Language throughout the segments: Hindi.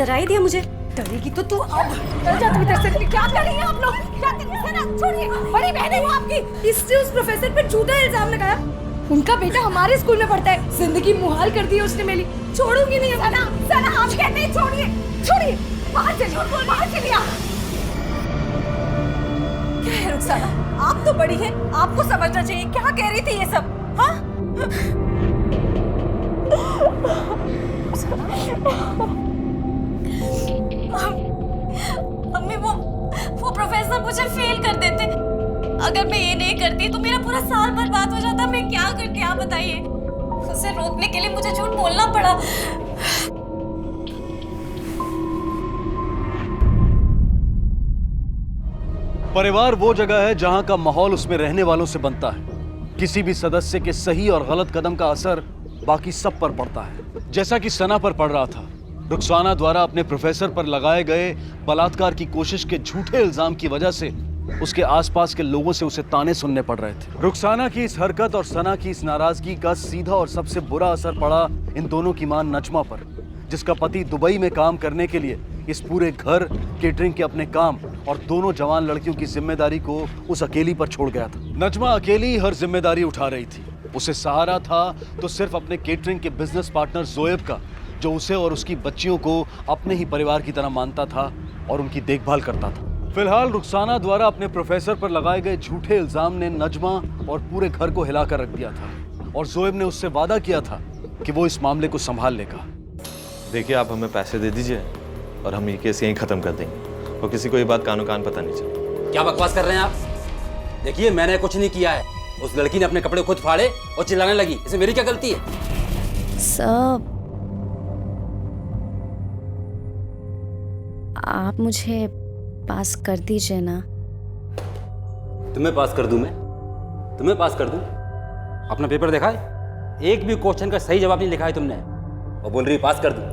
डरा ही दिया मुझे। डरेगी तो तू अब डर जा। तुम इधर से क्या कर रही हैं आप लोग? क्या कर रही हैं? ना छोड़िए, बड़ी बहन है वो आपकी। इसने उस प्रोफेसर पे झूठा इल्जाम लगाया। उनका बेटा हमारे स्कूल में पढ़ता है। जिंदगी मुहाल कर दी है उसने मेरी। छोड़ूंगी नहीं। सना सना आप कहते हैं छोड़िए छोड़िए। बाहर चलिए, बाहर चलिए आप। क्या है रुखसाना, आप तो बड़ी हैं, आपको समझना चाहिए। क्या कह रही थी ये सब? हाँ मम्मी वो प्रोफेसर मुझे फेल कर देते। अगर मैं ये नहीं करती तो मेरा पूरा साल बर्बाद हो जाता। मैं क्या करती आप बताइए। उसे रोकने के लिए मुझे झूठ बोलना पड़ा। परिवार वो जगह है जहां का माहौल उसमें रहने वालों से बनता है। किसी भी सदस्य के सही और गलत कदम का असर बाकी सब पर पड़ता है। जैसा कि सना पर पड़ रहा था। रुखसाना द्वारा अपने प्रोफेसर पर लगाए गए बलात्कार की कोशिश के झूठे इल्जाम की वजह से उसके आसपास के लोगों से उसे ताने सुनने पड़ रहे थे। रुखसाना की इस हरकत और सना की इस नाराजगी का सीधा और सबसे बुरा असर पड़ा इन दोनों की मां नजमा पर, जिसका पति दुबई में काम करने के लिए इस पूरे घर, केटरिंग के अपने काम और दोनों जवान लड़कियों की जिम्मेदारी को उस अकेली पर छोड़ गया था। नजमा अकेली हर जिम्मेदारी उठा रही थी। उसे सहारा था तो सिर्फ अपने केटरिंग के बिजनेस पार्टनर जोएब का, जो उसे और उसकी बच्चियों को अपने ही परिवार की तरह मानता था और उनकी देखभाल करता था। फिलहाल रुखसाना द्वारा अपने प्रोफेसर पर लगाए गए झूठे इल्जाम ने नजमा और पूरे घर को हिलाकर रख दिया था और जोएब ने उससे वादा किया था कि वो इस मामले को संभाल लेगा। देखिए, आप हमें पैसे दे दीजिए और हम ये केस यहीं खत्म कर देंगे और किसी को ये बात कानो कान पता नहीं चले। क्या बकवास कर रहे हैं आप? देखिए, मैंने कुछ नहीं किया है। उस लड़की ने अपने कपड़े खुद फाड़े और चिल्लाने लगी। इसमें मेरी क्या गलती है? सब आप मुझे पास कर दीजिए ना। तुम्हें पास कर दूं मैं? तुम्हें पास कर दूं? अपना पेपर देखा है? एक भी क्वेश्चन का सही जवाब नहीं लिखा है तुमने और बोल रही पास कर दूं।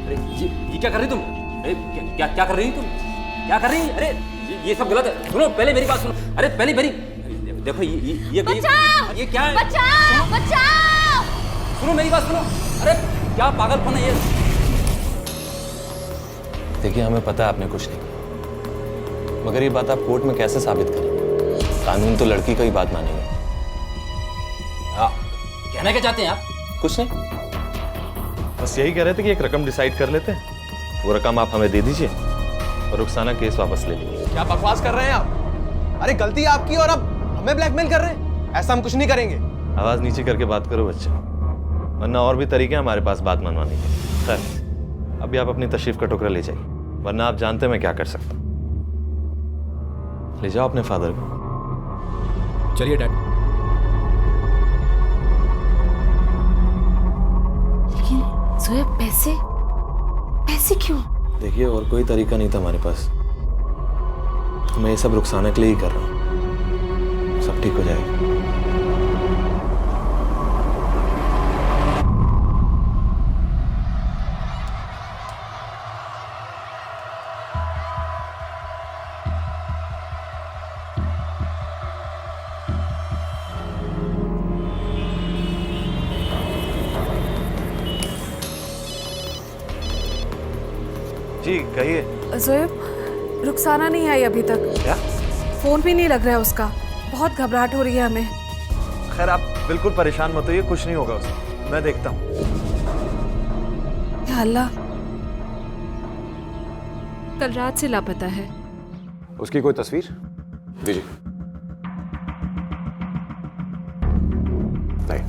अरे ये क्या कर रही तुम? अरे क्या कर रही तुम? क्या कर रही? अरे ये सब गलत है। सुनो, पहले मेरी बात सुनो। अरे पहले मेरी देखो, ये क्या है? बचाओ बचाओ। सुनो मेरी बात सुनो। अरे क्या पागलपन है ये? देखिए, हमें पता है आपने कुछ नहीं किया, मगर ये बात आप कोर्ट में कैसे साबित करेंगे? कानून तो लड़की का ही बात मानेगा। कहना क्या चाहते हैं आप? कुछ नहीं, बस यही कह रहे थे कि एक रकम डिसाइड कर लेते हैं। वो रकम आप हमें दे दीजिए और रुखसाना केस वापस ले लीजिए। क्या बकवास कर रहे हैं आप? अरे गलती आपकी और अब हमें ब्लैकमेल कर रहे हैं। ऐसा हम कुछ नहीं करेंगे। आवाज नीचे करके बात करो बच्चे, वरना और भी तरीके हैं हमारे पास बात मनवाने के। खैर, अभी आप अपनी तशरीफ का टुकड़ा ले जाइए, वरना आप जानते हैं मैं क्या कर सकता हूं। ले जाओ अपने फादर को। चलिए डैड। लेकिन जोएब, पैसे क्यों? देखिए, और कोई तरीका नहीं था हमारे पास। मैं ये सब रुखसाना के लिए ही कर रहा हूँ। सब ठीक हो जाएगा। जी कहिए। जोएब, रुखसाना नहीं आई अभी तक। क्या? फोन भी नहीं लग रहा है उसका। बहुत घबराहट हो रही है हमें। खैर, आप बिल्कुल परेशान मत होइए, कुछ नहीं होगा उसे, मैं देखता हूँ। या अल्लाह, कल रात से लापता है। उसकी कोई तस्वीर दीजिए। नहीं।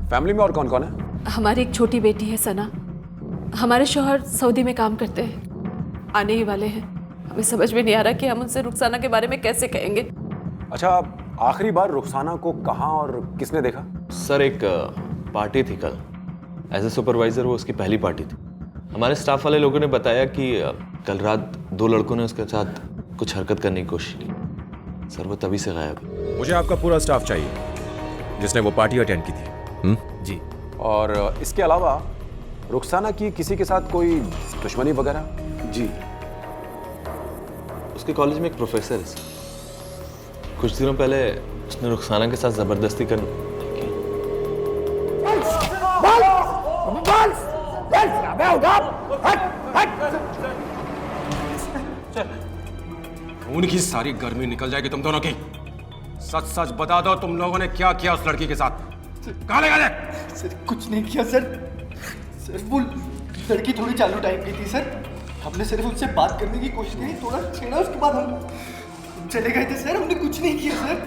फैमिली में और कौन कौन है? हमारी एक छोटी बेटी है सना। हमारे शौहर सऊदी में काम करते हैं, आने ही वाले हैं। हमें समझ में नहीं आ रहा कि हम उनसे रुखसाना के बारे में कैसे कहेंगे। अच्छा, आखिरी बार रुखसाना को कहाँ और किसने देखा? सर, एक पार्टी थी कल। एज ए सुपरवाइजर वो उसकी पहली पार्टी थी। हमारे स्टाफ वाले लोगों ने बताया कि कल रात 2 लड़कों ने उसके साथ कुछ हरकत करने की कोशिश की। सर, वो तभी से गायब है। मुझे आपका पूरा स्टाफ चाहिए जिसने वो पार्टी अटेंड की थी। जी। और इसके अलावा रुखसाना की किसी के साथ कोई दुश्मनी वगैरह? जी, उसके कॉलेज में एक प्रोफेसर है सर। कुछ दिनों पहले उसने रुखसाना के साथ जबरदस्ती कर खून की सारी गर्मी निकल जाएगी तुम दोनों की। सच सच बता दो, तुम लोगों ने क्या किया उस लड़की के साथ? कहाँ ले गए? सर कुछ नहीं किया सर। सर वो लड़की थोड़ी चालू टाइप की थी सर। हमने सिर्फ उनसे बात करने की कोशिश की, थोड़ा छेड़ा, उसके बाद हम चले गए थे सर। हमने कुछ नहीं किया सर।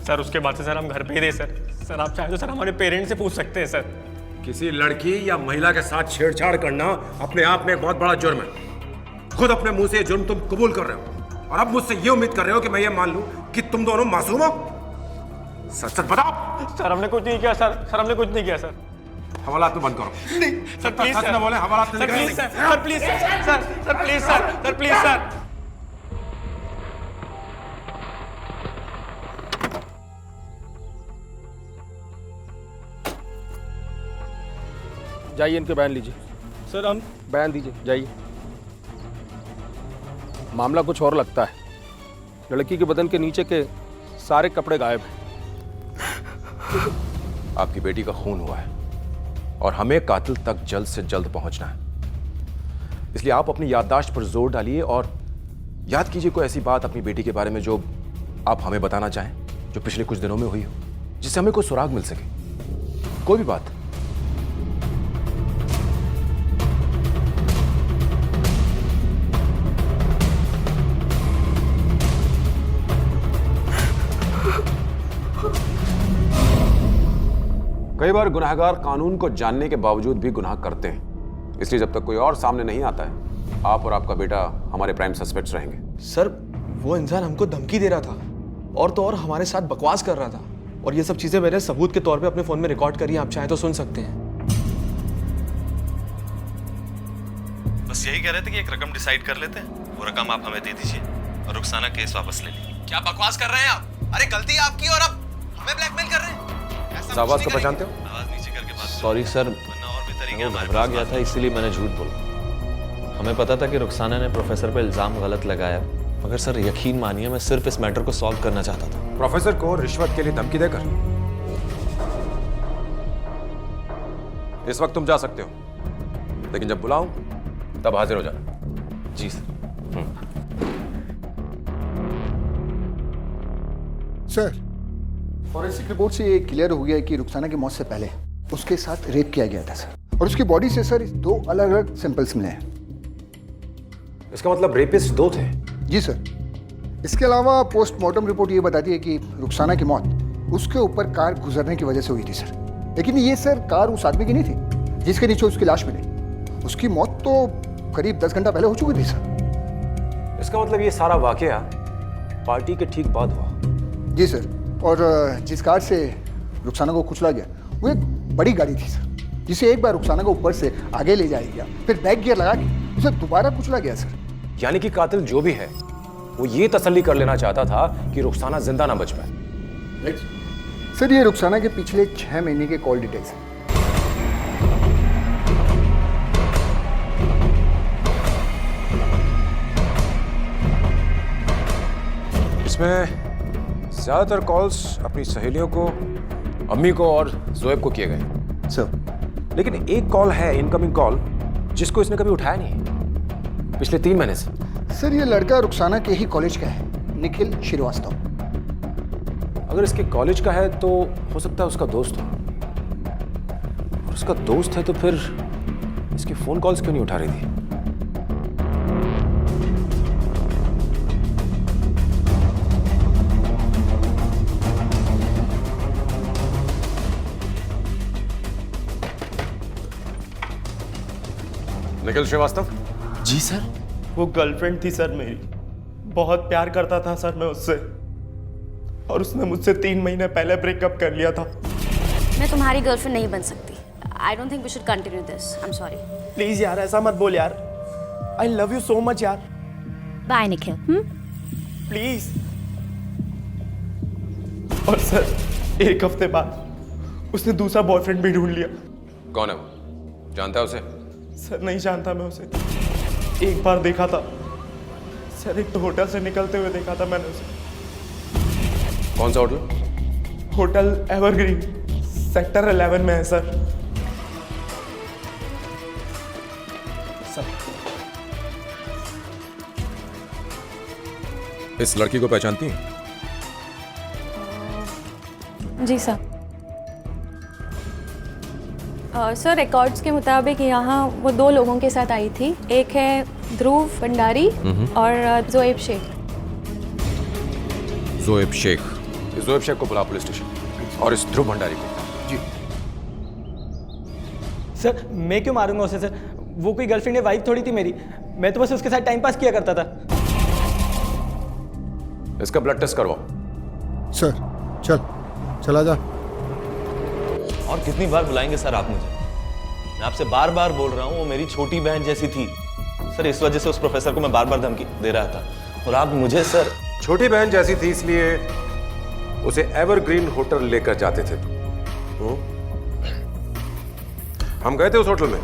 सर उसके बाद से सर हम घर पे ही थे सर। सर आप चाहे तो सर हमारे पेरेंट्स से पूछ सकते हैं सर। किसी लड़की या महिला के साथ छेड़छाड़ करना अपने आप में एक बहुत बड़ा जुर्म है। खुद अपने मुंह से ये जुर्म तुम कबूल कर रहे हो और अब मुझसे ये उम्मीद कर रहे हो कि मैं ये मान लूं कि तुम दोनों मासूम हो। सच सच बताओ। सर हमने कुछ नहीं किया सर। सर हमने कुछ नहीं किया सर। हवालात में बंद करो। नहीं सर प्लीज सच सर। न बोले, हवालात में sir please sir. Sir please sir. Sir please sir. Sir please sir. जाइए, इनके बयान लीजिए। सर हम बयान दीजिए, जाइए। मामला कुछ और लगता है। लड़की के बदन के नीचे के सारे कपड़े गायब हैं। आपकी बेटी का खून हुआ है और हमें कातिल तक जल्द से जल्द पहुंचना है। इसलिए आप अपनी याददाश्त पर जोर डालिए और याद कीजिए कोई ऐसी बात अपनी बेटी के बारे में जो आप हमें बताना चाहें, जो पिछले कुछ दिनों में हुई हो, जिससे हमें कोई सुराग मिल सके। कोई भी बात। कई बार गुनहगार कानून को जानने के बावजूद भी गुनाह करते हैं। इसलिए जब तक कोई और सामने नहीं आता है, आप और आपका बेटा हमारे प्राइम सस्पेक्ट्स रहेंगे। सर वो इंसान हमको धमकी दे रहा था और तो और हमारे साथ बकवास कर रहा था, और ये सब चीजें मैंने सबूत के तौर पे अपने फोन में रिकॉर्ड करी हैं। आप चाहे तो सुन सकते हैं। बस यही कह रहे थे कि एक रकम डिसाइड कर लेते हैं, वो रकम आप हमें दे दीजिए और रुखसाना केस वापस ले लीजिए। क्या बकवास कर रहे हैं आप? अरे गलती आपकी और अब हमें ब्लैकमेल कर रहे हैं। इस आवाज को पहचानते हो? आवाज नीचे करके बात। सॉरी सर, वरना और भी तरीके वो घबरा गया था, इसीलिए मैंने झूठ बोला। हमें पता था कि रुखसाना ने प्रोफेसर पे इल्जाम गलत लगाया, मगर सर यकीन मानिए मैं सिर्फ इस मैटर को सॉल्व करना चाहता था। प्रोफेसर को रिश्वत के लिए धमकी देकर? इस वक्त तुम जा सकते हो, लेकिन जब बुलाऊं तब हाजिर हो जाना। जी सर। सर फॉरेंसिक रिपोर्ट से ये क्लियर हो गया है कि रुखसाना की मौत से पहले उसके साथ रेप किया गया था सर, और उसकी बॉडी से सर 2 अलग अलग सैंपल्स मिले हैं। इसका मतलब रेपिस्ट 2 थे? जी सर। इसके अलावा पोस्टमार्टम रिपोर्ट ये बताती है कि रुखसाना की मौत उसके ऊपर कार गुजरने की वजह से हुई थी सर। लेकिन ये सर कार उस आदमी की नहीं थी जिसके नीचे उसकी लाश मिली। उसकी मौत तो करीब 10 घंटा पहले हो चुकी थी सर। इसका मतलब ये सारा वाकया पार्टी के ठीक बाद हुआ? जी सर। और जिस कार से रुखसाना को कुचला गया वो एक बड़ी गाड़ी थी सर, जिसे एक बार रुखसाना को ऊपर से आगे ले जाया गया, फिर बैक गियर लगा के उसे दोबारा कुचला गया सर। यानी कि कातिल जो भी है वो ये तसल्ली कर लेना चाहता था कि रुखसाना जिंदा ना बच पाए। सर ये रुखसाना के पिछले 6 महीने के कॉल डिटेल्स हैं। इसमें ज्यादातर कॉल्स अपनी सहेलियों को, अम्मी को और जोएब को किए गए सर। लेकिन एक कॉल है, इनकमिंग कॉल, जिसको इसने कभी उठाया नहीं पिछले 3 महीने से। सर ये लड़का रुखसाना के ही कॉलेज का है, निखिल श्रीवास्तव। अगर इसके कॉलेज का है तो हो सकता है उसका दोस्त हो, और उसका दोस्त है तो फिर इसकी फोन कॉल्स क्यों नहीं उठा रही थी? निखिल श्रीवास्तव? जी सर। वो गर्लफ्रेंड थी सर मेरी। बहुत प्यार करता था सर मैं उससे, और उसने मुझसे 3 महीने पहले ब्रेकअप कर लिया था। मैं तुम्हारी गर्लफ्रेंड नहीं बन सकती। I don't think we should continue this. I am sorry. Please यार ऐसा मत बोल यार। I love you so much यार। बाय निखिल। प्लीज। और सर 1 हफ्ते बाद उसने दूसरा बॉयफ्रेंड भी ढूंढ लिया। कौन है वो? जानता है उसे? सर नहीं जानता मैं उसे। एक बार देखा था सर, एक तो होटल से निकलते हुए देखा था मैंने उसे। कौन सा होटल? होटल एवरग्रीन, सेक्टर 11 में है सर। इस लड़की को पहचानती हैं? जी सर। सर रिकॉर्ड्स के मुताबिक यहाँ वो 2 लोगों के साथ आई थी। एक है ध्रुव भंडारी और जोएब शेख। जोएब शेख। इस जोएब शेख को बुला पुलिस स्टेशन, और इस ध्रुव भंडारी को। जी। सर मैं क्यों मारूंगा उसे सर? वो कोई गर्लफ्रेंड या वाइफ थोड़ी थी मेरी। मैं तो बस उसके साथ टाइम पास किया करता था। इसका ब्लड टेस्ट करवाओ। सर चला जा। और कितनी बार बुलाएंगे सर आप मुझे? मैं आपसे बार बार बोल रहा हूँ, वो मेरी छोटी बहन जैसी थी सर। इस वजह से उस प्रोफेसर को मैं बार बार धमकी दे रहा था, और आप मुझे सर। छोटी बहन जैसी थी इसलिए उसे एवरग्रीन होटल लेकर जाते थे। हम गए थे उस होटल में,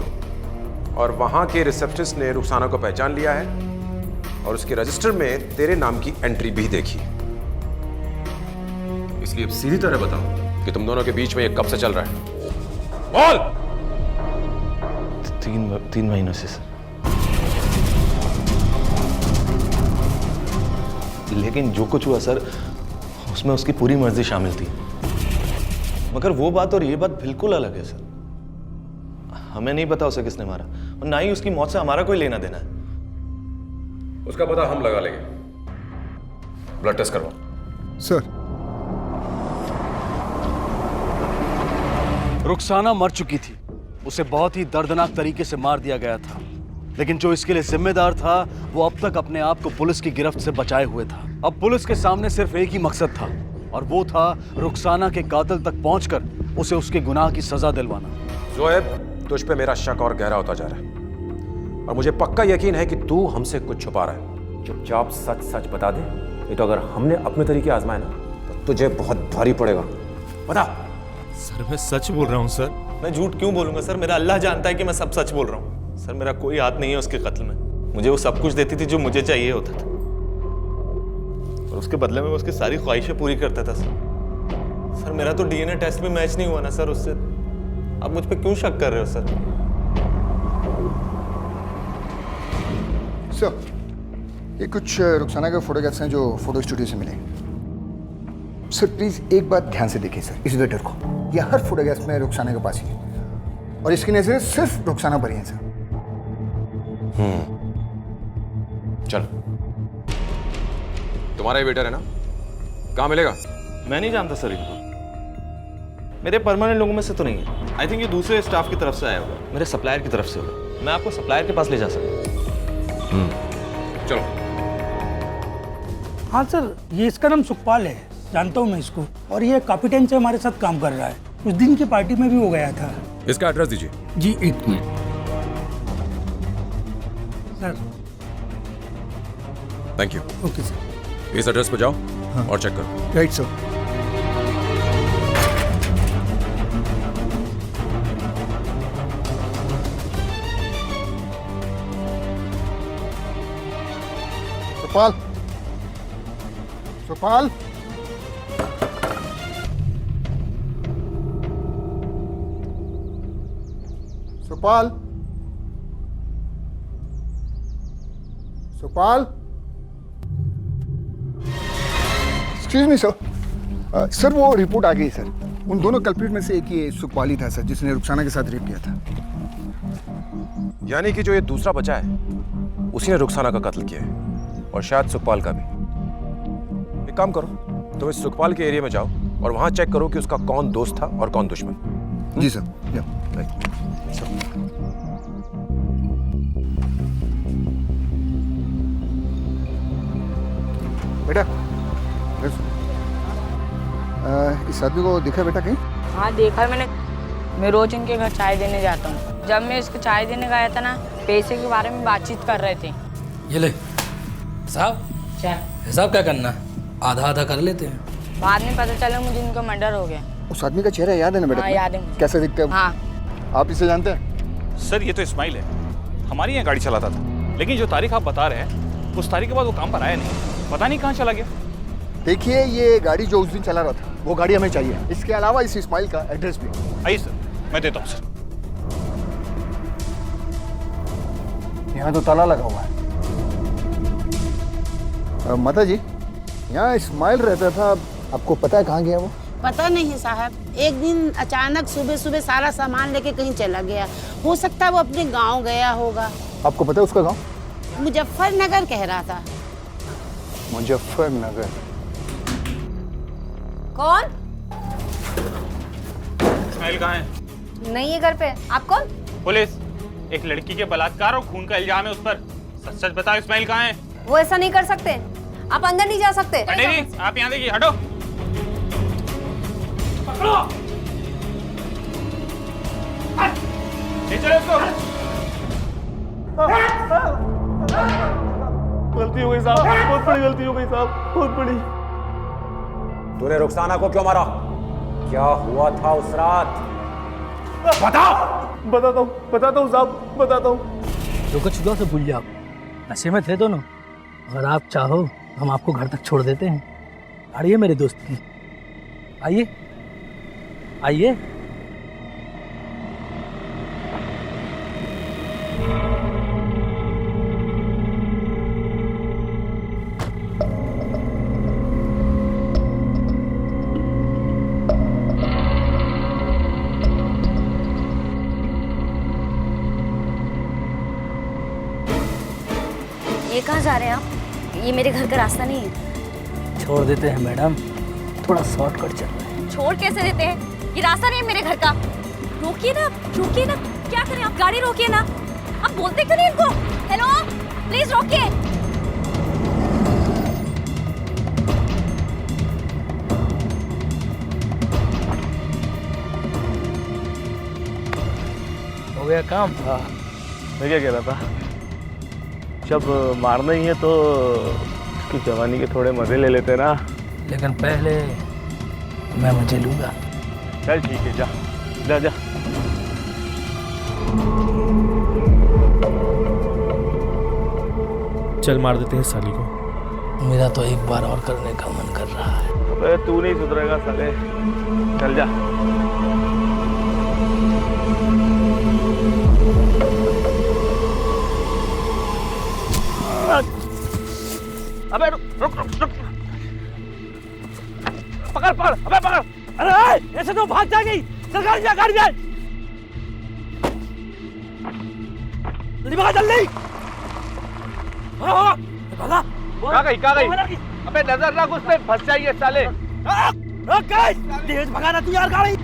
और वहां के रिसेप्शनिस्ट ने रुखसाना को पहचान लिया है, और उसके रजिस्टर में तेरे नाम की एंट्री भी देखी। इसलिए अब सीधी तरह बताओ कि तुम दोनों के बीच में ये कब से चल रहा है? बोल। 3 महीनों से सर। लेकिन जो कुछ हुआ सर, उसमें उसकी पूरी मर्जी शामिल थी। मगर वो बात और ये बात बिल्कुल अलग है सर। हमें नहीं पता उसे किसने मारा, और ना ही उसकी मौत से हमारा कोई लेना देना है। उसका पता हम लगा लेंगे। ब्लड टेस्ट करवाओ। सर रुखसाना मर चुकी थी। उसे बहुत ही दर्दनाक तरीके से मार दिया गया था, लेकिन जो इसके लिए जिम्मेदार था वो अब तक अपने आप को पुलिस की गिरफ्त से बचाए हुए था। अब पुलिस के सामने सिर्फ एक ही मकसद था, और वो था रुखसाना के कातिल तक पहुंचकर उसे उसके गुनाह की सजा दिलवाना। जोएब, तुझ पे मेरा शक और गहरा होता जा रहा है, और मुझे पक्का यकीन है कि तू हमसे कुछ छुपा रहा है। चुपचाप सच सच बता दे, नहीं तो अगर हमने अपने तरीके आजमाए ना तो तुझे बहुत भारी पड़ेगा। बता। सर मैं सच बोल रहा हूँ सर। मैं झूठ क्यों बोलूंगा सर? मेरा अल्लाह जानता है कि मैं सब सच बोल रहा हूँ सर। मेरा कोई हाथ नहीं है उसके कत्ल में। मुझे वो सब कुछ देती थी जो मुझे चाहिए होता था, और उसके बदले में मैं उसकी सारी ख्वाहिशें पूरी करता था सर। सर मेरा तो डीएनए टेस्ट भी मैच नहीं हुआ ना सर उससे। आप मुझ पे क्यों शक कर रहे हो सर? सर ये कुछ रुखसाना के फोटोग्राफ्स हैं जो फोटो स्टूडियो से मिले। सर प्लीज एक बात ध्यान से देखिए सर, इस वेटर को। ये हर फोटोग्राफ में रुखसाना के पास ही है, और इसकी नजरें सिर्फ रुखसाना पर ही हैं सर। चल, तुम्हारा ही वेटर है ना? कहाँ मिलेगा? मैं नहीं जानता सर इनको। मेरे परमानेंट लोगों में से तो नहीं है। आई थिंक ये दूसरे स्टाफ की तरफ से आया होगा, मेरे सप्लायर की तरफ से होगा। मैं आपको सप्लायर के पास ले जा सकता हूँ। चलो। हाँ सर, ये इसका नाम सुखपाल है, जानता हूँ मैं इसको, और ये काफी टाइम से हमारे साथ काम कर रहा है। उस दिन की पार्टी में भी वो गया था। इसका एड्रेस दीजिए। जी एक minute sir. Thank you. Okay sir. इस एड्रेस पर जाओ और चेक करो। Right sir. Sukhpal, Sukhpal, Sukhpal, Sukhpal. Excuse me sir. Sir वो रिपोर्ट आ गई सर। उन दोनों कल्प्रिट में से एक ये सुखपाल ही था सर, जिसने रुखसाना के साथ रेप किया था। यानी कि जो ये दूसरा बचा है उसी ने रुखसाना का कत्ल किया है, और शायद सुखपाल का भी। एक काम करो, तुम इस सुखपाल के एरिया में जाओ और वहां चेक करो कि उसका कौन दोस्त था और कौन दुश्मन। जी सर। राइट। बेटा इस आदमी को देखा बेटा कहीं? हाँ देखा है मैंने। मैं रोज इनके घर चाय देने जाता हूँ। जब मैं इसको चाय देने गया था ना, पैसे के बारे में बातचीत कर रहे थे। ये ले साहब, क्या हिसाब क्या करना, आधा आधा कर लेते हैं। बाद में पता चला मुझे इनका मर्डर हो गया। उस आदमी का चेहरा याद है ना बेटा? हाँ याद है। कैसे दिखते हैं? हाँ। आप इसे जानते हैं? सर ये तो इस्माइल है, हमारी यहाँ गाड़ी चलाता था, लेकिन जो तारीख आप बता रहे हैं उस तारीख के बाद वो काम पर आया नहीं, पता नहीं कहाँ चला गया। देखिए ये गाड़ी जो उस दिन चला रहा था वो गाड़ी हमें चाहिए। इसके अलावा इस इस्माइल का एड्रेस भी। आइए सर, मैं देता हूँ सर। यहाँ तो ताला लगा हुआ है। माता जी, यहाँ इस्माइल रहता था, आपको पता है कहाँ गया वो? पता नहीं साहब, एक दिन अचानक सुबह सुबह सारा सामान लेके कहीं चला गया। हो सकता है वो अपने गांव गया होगा। आपको पता है उसका गांव? मुजफ्फरनगर कह रहा था। मुजफ्फरनगर? कौन? इस्माइल कहाँ है? नहीं है घर पे। आप कौन? पुलिस। एक लड़की के बलात्कार और खून का इल्जाम है उस पर। सच सच बताओ इस्माइल कहाँ है? वो ऐसा नहीं कर सकते, आप अंदर नहीं जा सकते। अटेरी, आप यहाँ देखिए, हटो। पकड़ो। ले चलो इसको। गलती हो गई साहब, बहुत बड़ी गलती हो गई साहब, बहुत बड़ी। तूने रुखसाना को क्यों मारा? क्या हुआ था उस रात? बता। बताता हूँ साहब, बताता हूँ। जो कुछ हुआ तो भूल जाओ, नशे में थे दोनों। अगर आप चाहो हम आपको घर तक छोड़ देते हैं। आइए मेरे दोस्त की, आइए आइए। ये कहाँ जा रहे हैं आप? ये मेरे घर का रास्ता नहीं है। छोड़ देते हैं मैडम, थोड़ा शॉर्टकट चल रहा है। छोड़ कैसे देते हैं? ये रास्ता नहीं है मेरे घर का। रोकिए ना, रोकिए ना। क्या करें आप? गाड़ी रोकिए ना। आप बोलते क्यों नहीं इनको? हेलो, प्लीज रोकिए। हो गया काम? मैं क्या कह रहा था, जब मारना ही है तो उसकी जवानी के थोड़े मजे ले लेते ना। लेकिन पहले मैं मजे लूंगा। चल ठीक है, जा जा जा। चल मार देते हैं साली को। मेरा तो एक बार और करने का मन कर रहा है। अबे तू नहीं सुधरेगा साले, चल जा। अबे रुक रुक रुक रुक। पकड़ पकड़, अबे पकड़। अरे ऐसे तो भाग जाएगी। चल गाड़ी जा, गाड़ी जा। जल्दी भागा, जल्दी भागा। कहाँ गई, कहाँ गई? अबे नजर रख उस पे, फंस जाइए साले। रुक गई, तेज भगाना तू यार गाड़ी।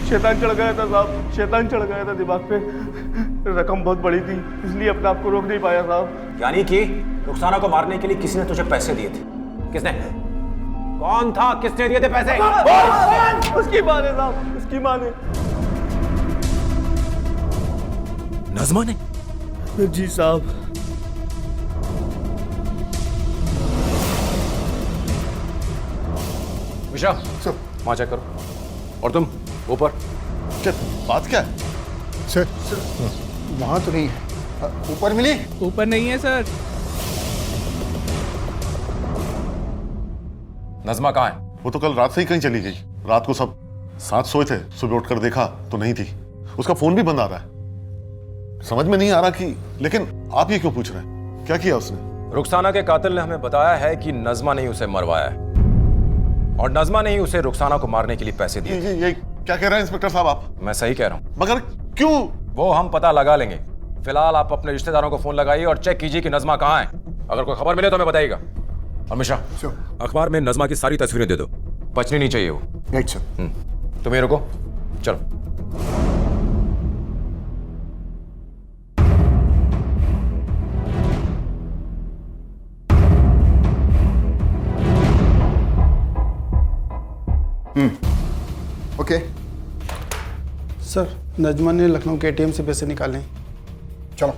शैतान चढ़ गया था साहब, शैतान चढ़ गया था दिमाग पे। रकम बहुत बड़ी थी, इसलिए अपने आप को रोक नहीं पाया साहब। यानी कि रुखसाना को मारने के लिए किसी ने तुझे पैसे दिए थे? किसने? कौन था? किसने दिए थे पैसे? उसकी माँ ने साहब, उसकी माँ ने। नज़मा ने? जी साहब। मिश्रा, वहाँ चेक करो। और तुम ऊपर। बात क्या है? सर वहाँ तो नहीं है। ऊपर मिली? ऊपर नहीं है सर। नज़मा कहाँ है? वो तो कल रात से ही कहीं चली गई। रात को सब साथ सोए थे, सुबह उठकर देखा तो नहीं थी। उसका फोन भी बंद आ रहा है। समझ में नहीं आ रहा कि, लेकिन आप ये क्यों पूछ रहे हैं? क्या किया उसने? रुखसाना के कातिल ने हमें बताया है कि नज़मा ने ही उसे मरवाया है और नज़मा ने ही उसे रुखसाना को मारने के लिए पैसे दिए। ये क्या कह रहे हैं इंस्पेक्टर साहब आप? मैं सही कह रहा हूँ। मगर क्यों? वो हम पता लगा लेंगे। फिलहाल आप अपने रिश्तेदारों को फोन लगाइए और चेक कीजिए कि नज़मा कहाँ है। अगर कोई खबर मिले तो हमें बताइएगा। और मिश्रा, अखबार में नज़मा की सारी तस्वीरें दे दो, बचनी नहीं चाहिए वो। Right sir. तुम ये रुको, चलो। ओके सर, नजमा ने लखनऊ के एटीएम से पैसे निकाले। चलो।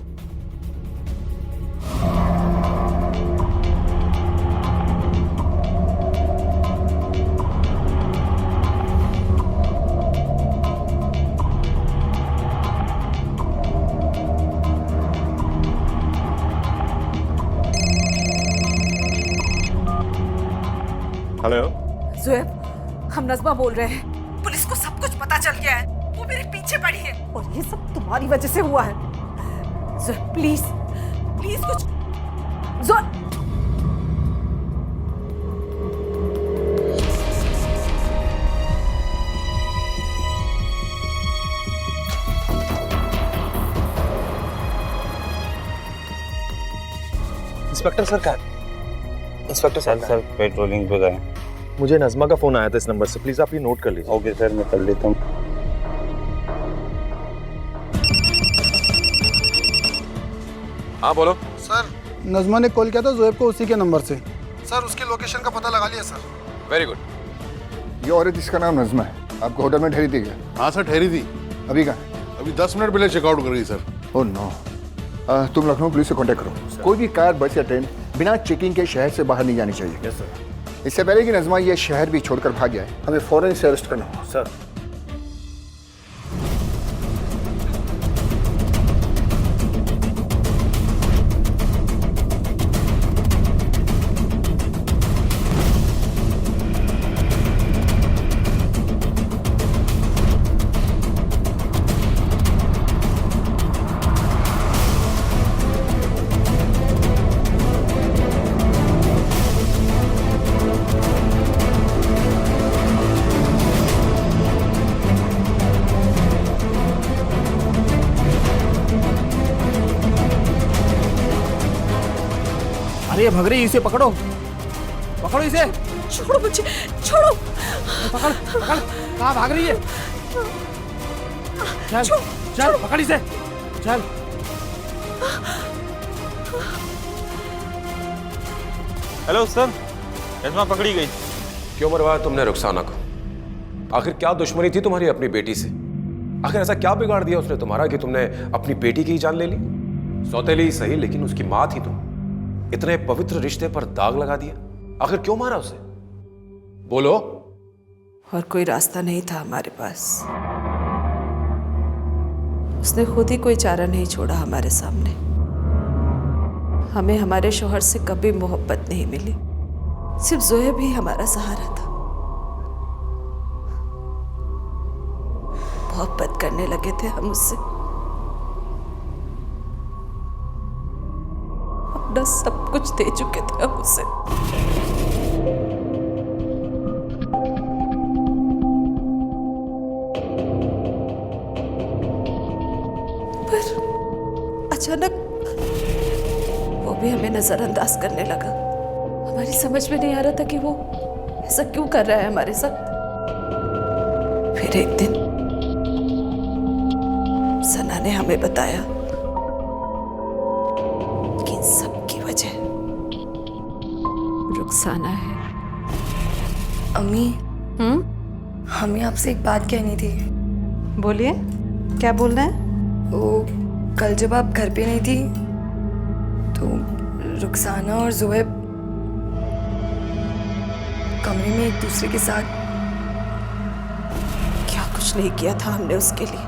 हेलो ज़ुएब, हम नज़मा बोल रहे हैं। पुलिस को सब कुछ पता चल गया है। वो मेरे पीछे पड़ी है और ये सब तुम्हारी वजह से हुआ है। जोया प्लीज प्लीज कुछ जोया। इंस्पेक्टर सर कहाँ? इंस्पेक्टर सर पेट्रोलिंग पे गए। मुझे नज़मा का फोन आया था इस नंबर से, प्लीज आप ये नोट कर लीजिए। ओके सर, मैं कर लेता हूँ। हाँ बोलो। सर नज़मा ने कॉल किया था जोएब को उसी के नंबर से। सर उसकी लोकेशन का पता लगा लिया सर। Very good. ये औरत जिसका नाम नज़मा है आपको होटल में ठहरी थी क्या? हाँ सर, ठहरी थी। अभी कहाँ? अभी 10 मिनट पहले चेकआउट कर गई सर। Oh no. तुम लखनऊ पुलिस से कांटेक्ट करो। कोई भी कार, बस या ट्रेन बिना चेकिंग के शहर से बाहर नहीं जानी चाहिए। Yes sir. इससे पहले कि नज़मा ये शहर भी छोड़कर भाग जाए, हमें फौरन इसे अरेस्ट करना होगा। सर अरे भग रही, इसे पकड़ो, पकड़ो इसे। छोड़ो मुझे, छोड़ो। पकड़ पकड़, कहाँ भाग रही है? चल चल पकड़ इसे, चल। हेलो सर, नज़मा पकड़ी गई। क्यों मरवाया तुमने रुखसाना को? आखिर क्या दुश्मनी थी तुम्हारी अपनी बेटी से? आखिर ऐसा क्या बिगाड़ दिया उसने तुम्हारा कि तुमने अपनी बेटी की ही जान ले ली? सौतेली ही सही, लेकिन उसकी मां थी तुम। इतने पवित्र रिश्ते पर दाग लगा दिया। आखिर क्यों मारा उसे? बोलो। और कोई रास्ता नहीं था हमारे पास। उसने खुद ही कोई चारा नहीं छोड़ा हमारे सामने। हमें हमारे शौहर से कभी मोहब्बत नहीं मिली, सिर्फ जोएब ही हमारा सहारा था। मोहब्बत करने लगे थे हम उससे, अपना सब कुछ दे चुके थे हम उसे। पर अचानक वो भी हमें नजरअंदाज करने लगा। हमारी समझ में नहीं आ रहा था कि वो ऐसा क्यों कर रहा है हमारे साथ। फिर एक दिन सना ने हमें बताया कि इन सब की वजह रुखसाना है। अम्मी, हमें आपसे एक बात कहनी थी। बोलिए, क्या बोलना है? वो कल जब आप घर पे नहीं थी तो रुखसाना और जोएब कमरे में एक दूसरे के साथ। क्या कुछ नहीं किया था हमने उसके लिए।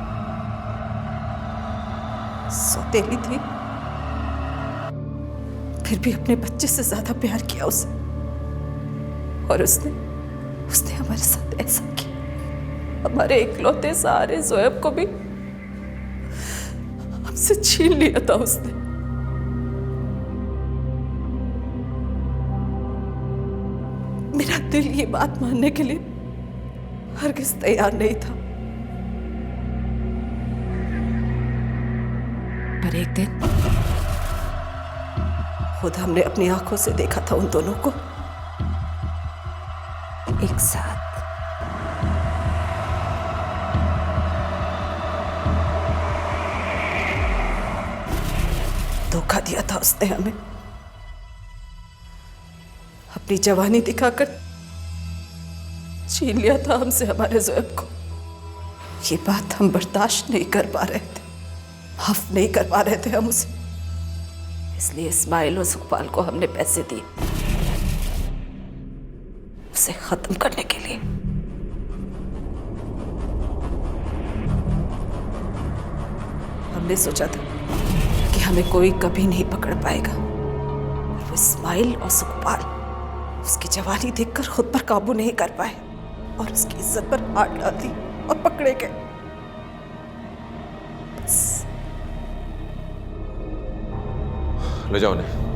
सौतेली थी, फिर भी अपने बच्चे से ज्यादा प्यार किया उसे। और उसने हमारे साथ ऐसा किया। हमारे इकलौते सहारे जोएब को भी हमसे छीन लिया था उसने। मेरा दिल ये बात मानने के लिए हरगिज तैयार नहीं था। पर एक दिन खुद हमने अपनी आंखों से देखा था उन दोनों को एक साथ। धोखा दिया था उसने हमें, अपनी जवानी दिखाकर छीन लिया था हमसे हमारे जोएब को। ये बात हम बर्दाश्त नहीं कर पा रहे थे, माफ नहीं कर पा रहे थे हम उसे। इसलिए इस्माइल और सुखपाल को हमने पैसे दिए उसे खत्म करने के लिए। हमने सोचा था कि हमें कोई कभी नहीं पकड़ पाएगा। वो इस्माइल और सुखपाल उसकी जवानी देखकर खुद पर काबू नहीं कर पाए और उसकी इज्जत पर हाथ डाल दी और पकड़े गए। ले जाओ उन्हें।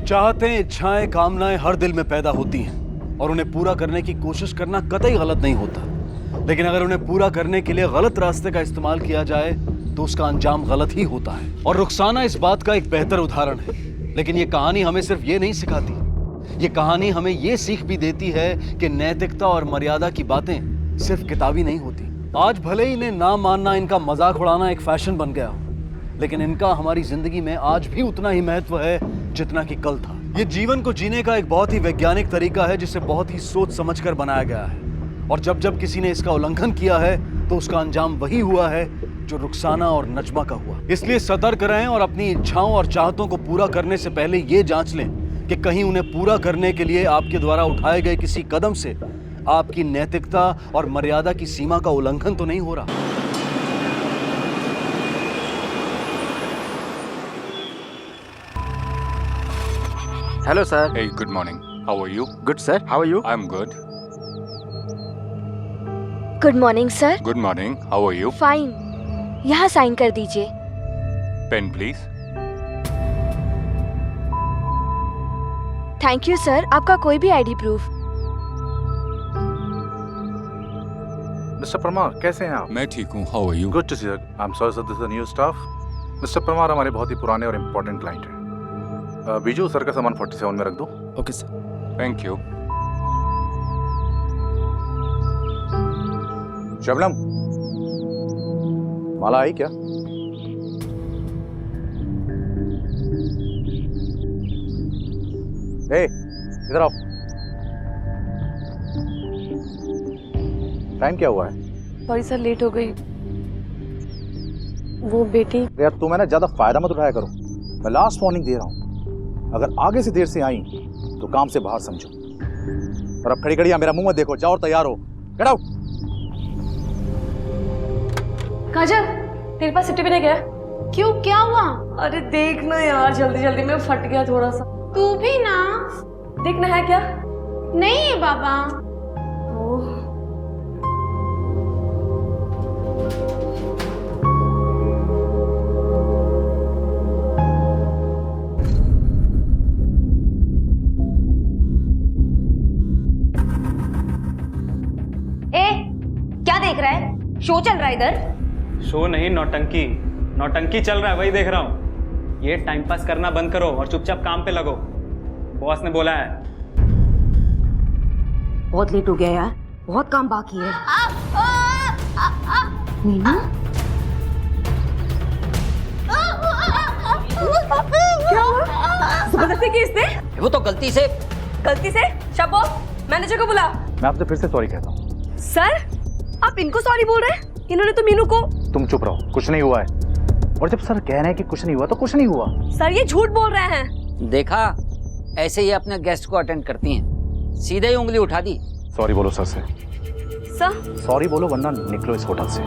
चाहतें, इच्छाएं, कामनाएं हर दिल में पैदा होती हैं और उन्हें पूरा करने की कोशिश करना कतई गलत नहीं होता। लेकिन अगर उन्हें पूरा करने के लिए गलत रास्ते का इस्तेमाल किया जाए तो उसका अंजाम गलत ही होता है। और रुखसाना इस बात का एक बेहतर उदाहरण है। लेकिन ये कहानी हमें सिर्फ ये नहीं सिखाती, ये कहानी हमें ये सीख भी देती है कि नैतिकता और मर्यादा की बातें सिर्फ किताबी नहीं होती। आज भले ही इन्हें ना मानना, इनका मजाक उड़ाना एक फैशन बन गया हो, लेकिन इनका हमारी जिंदगी में आज भी उतना ही महत्व है जितना कि कल था। ये जीवन को जीने का एक बहुत ही वैज्ञानिक तरीका है जिसे बहुत ही सोच समझकर बनाया गया है। और जब जब किसी ने इसका उल्लंघन किया है तो उसका अंजाम वही हुआ है जो रुखसाना और नजमा का हुआ। इसलिए सतर्क रहें और अपनी इच्छाओं और चाहतों को पूरा करने से पहले ये जांच लें कि कहीं उन्हें पूरा करने के लिए आपके द्वारा उठाए गए किसी कदम से आपकी नैतिकता और मर्यादा की सीमा का उल्लंघन तो नहीं हो रहा। Hello, sir. Hey, good morning. How are you? Good, sir. How are you? I'm good. Good morning sir. Good morning. How are you? Fine. यहाँ साइन कर दीजिए। Pen, please. Thank you sir. आपका कोई भी आईडी प्रूफ? मिस्टर परमार, कैसे हैं आप? मैं ठीक हूँ। How are you? Good to see you. I am sorry sir, this is the new staff. Mister Parmar हमारे बहुत ही पुराने और इम्पोर्टेंट क्लाइंट हैं। बीजू, सर का सामान 47 में रख दो। Okay sir. Thank you. Shabnam, Mala आई क्या? ए, इधर आओ। टाइम क्या हुआ है? सॉरी सर, लेट हो गई। वो बेटी। यार तुम है ना, ज्यादा फायदा मत उठाया करो। मैं लास्ट वार्निंग दे रहा हूँ, अगर आगे से देर से आई तो काम से बाहर समझो। और अब खड़ी खड़ी मेरा मुंह मत देखो, जाओ और तैयार हो। Get out. काजल, तेरे पास सिफ्टी भी नहीं गया? क्यों, क्या हुआ? अरे देख ना यार, जल्दी जल्दी में फट गया थोड़ा सा। तू भी ना। देखना है क्या? नहीं है बाबा। क्या देख रहा है? शो चल रहा है इधर। शो नहीं, नौटंकी। नौटंकी चल रहा है, वही देख रहा हूँ। ये टाइम पास करना बंद करो और चुपचाप काम पे लगो। बॉस ने बोला है। बहुत लेट हो गया यार, बहुत काम बाकी है। मीनू, क्या हुआ? जबरदस्ती की इसने? वो तो गलती से। गलती से? शब्बो, मैनेजर को बुला। मैं आपसे फिर से सॉरी कहता हूँ। सर, आप इनको सॉरी बोल रहे हैं? इन्होंने तो मीनू को। तुम चुप रहो, कुछ नहीं हुआ है। और जब सर कह रहे हैं कि कुछ नहीं हुआ तो कुछ नहीं हुआ। सर ये झूठ बोल रहे हैं। देखा, ऐसे ही अपने गेस्ट को अटेंड करती हैं। सीधे ही उंगली उठा दी। सॉरी बोलो सर से। सर सॉरी बोलो वरना निकलो इस होटल से।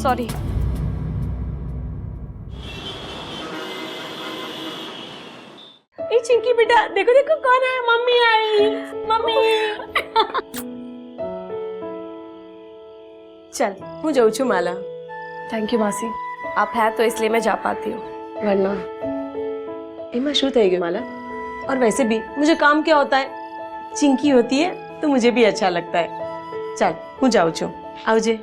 सॉरी। ए चिंकी बेटा, देखो देखो कौन है। मम्मी आई। मम्मी। चल, હું जाऊँ છું माला। थैंक यू मासी, आप है तो इसलिए मैं जा पाती हूँ, वरना एमा शू થઈ ગયું माला। और वैसे भी मुझे काम क्या होता है, चिंकी होती है तो मुझे भी अच्छा लगता है। चल, હું जाऊँ છું, આવજે।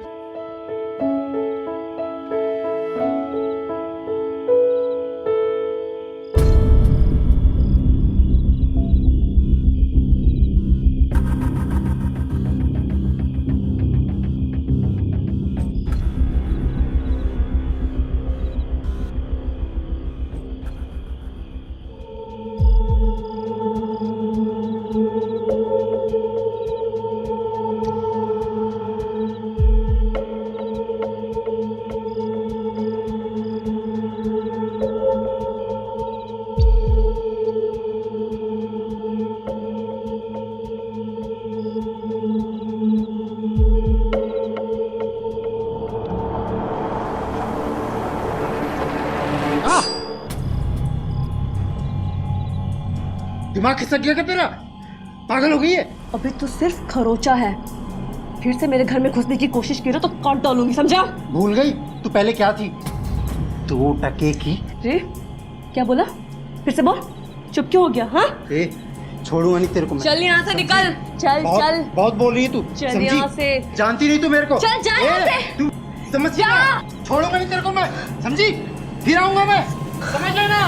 दिमाग खिसक गया क्या तेरा? पागल हो गई है? अभी तो सिर्फ खरोचा है, फिर से मेरे घर में घुसने की कोशिश की ना तो काट डालूंगी, समझा? भूल गई तू पहले क्या थी? 2 टके की। रे क्या बोला? फिर से बोल। चुप क्यों हो गया? हाँ, छोड़ूंगा नहीं तेरे को मैं। चल यहाँ से निकल। चल चल, बहुत बोल रही है तू। चल यहाँ से। जानती नहीं तू मेरे को। चल जा यहाँ से। तू समझ जा। छोड़ूंगा नहीं तेरे को मैं, समझी? फिर आऊंगा मैं, समझ लेना।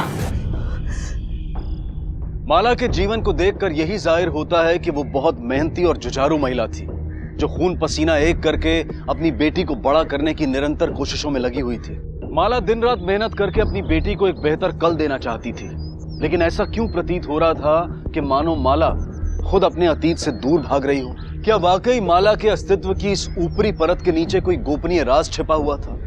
माला के जीवन को देखकर यही जाहिर होता है कि वो बहुत मेहनती और जुझारू महिला थी, जो खून पसीना एक करके अपनी बेटी को बड़ा करने की निरंतर कोशिशों में लगी हुई थी। माला दिन रात मेहनत करके अपनी बेटी को एक बेहतर कल देना चाहती थी, लेकिन ऐसा क्यों प्रतीत हो रहा था कि मानो माला खुद अपने अतीत से दूर भाग रही हो। क्या वाकई माला के अस्तित्व की इस ऊपरी परत के नीचे कोई गोपनीय राज छिपा हुआ था?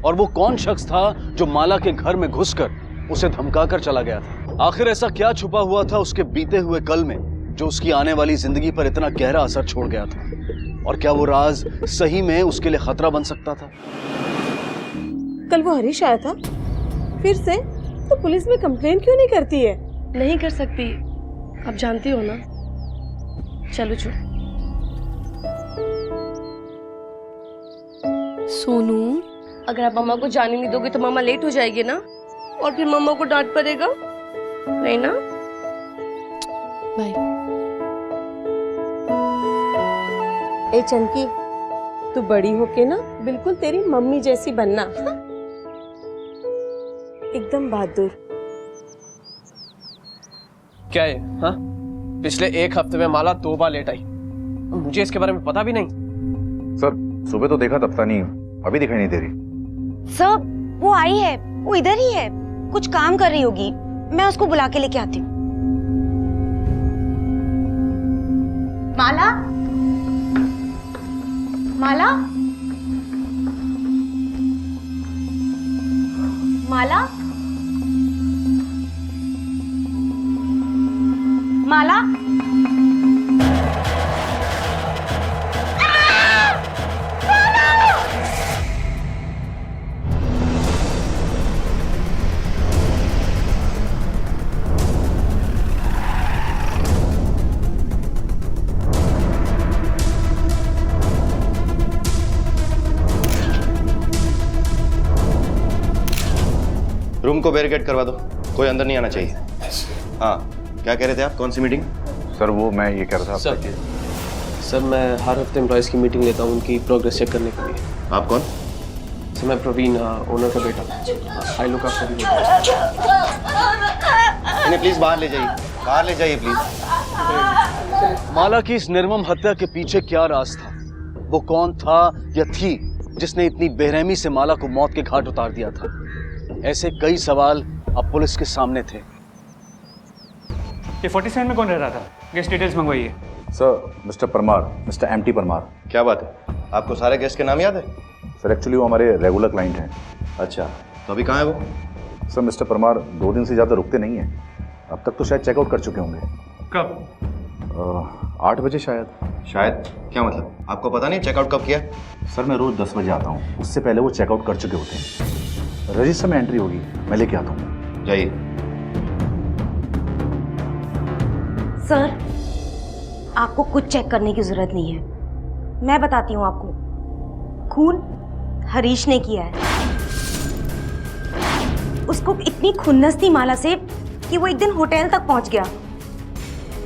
और वो कौन शख्स था जो माला के घर में घुसकर उसे धमकाकर चला गया था? आखिर ऐसा क्या छुपा हुआ था उसके बीते हुए कल में जो उसकी आने वाली जिंदगी पर इतना गहरा असर छोड़ गया था? और क्या वो राज सही में उसके लिए खतरा बन सकता था? कल वो हरीश आया था फिर से, तो पुलिस में कंप्लेन क्यों नहीं करती है? नहीं कर सकती, आप जानती हो ना। चलो चुप। सोनू, अगर आप मम्मा को जाने नहीं दोगे तो मम्मा लेट हो जाएगी ना, और फिर मम्मा को डांट पड़ेगा, नहीं ना? बाय। ए चंकी, तू बड़ी होके ना बिल्कुल तेरी मम्मी जैसी बनना, हा? एकदम बहादुर। क्या है? हाँ, पिछले 1 हफ्ते में माला 2 बार लेट आई, मुझे इसके बारे में पता भी नहीं। सर सुबह तो देखा, तब नहीं, अभी दिखाई नहीं दे रही। सर वो आई है, वो इधर ही है, कुछ काम कर रही होगी, मैं उसको बुला के लेके आती हूँ। माला, माला, माला, माला, रूम को बैरिकेड करवा दो, कोई अंदर नहीं आना चाहिए। हाँ, क्या कह रहे थे आप? कौन सी मीटिंग? सर वो मैं ये कह रहा था सर मैं हर हफ्ते एम्प्लॉयज़ की मीटिंग लेता हूँ उनकी प्रोग्रेस चेक करने के लिए। आप कौन? सर मैं प्रवीण, ओनर का बेटा। I look after you. इन्हें प्लीज बाहर ले जाइए, बाहर ले जाइए प्लीज। माला की इस निर्मम हत्या के पीछे क्या राज था? वो कौन था या थी जिसने इतनी बेरहमी से माला को मौत के घाट उतार दिया था? ऐसे कई सवाल अब पुलिस के सामने थे। ये 47 में कौन रह रहा था? गेस्ट डिटेल्स मंगवाइए। Sir mister Parmar, mister MT Parmar. क्या बात है, आपको सारे गेस्ट के नाम याद है? सर एक्चुअली वो हमारे रेगुलर क्लाइंट हैं। अच्छा, तो अभी कहाँ है वो? सर मिस्टर परमार 2 दिन से ज़्यादा रुकते नहीं हैं, अब तक तो शायद चेकआउट कर चुके होंगे। कब? 8 बजे शायद। शायद क्या मतलब? आपको पता नहीं चेकआउट कब किया? सर मैं रोज 10 बजे आता हूँ, उससे पहले वो चेकआउट कर चुके होते हैं। रजिस्टर में एंट्री होगी, मैं लेके आता हूँ। जाइए। सर आपको कुछ चेक करने की जरूरत नहीं है, मैं बताती हूँ आपको। खून हरीश ने किया है। उसको इतनी खुन्नस थी माला से कि वो एक दिन होटल तक पहुंच गया,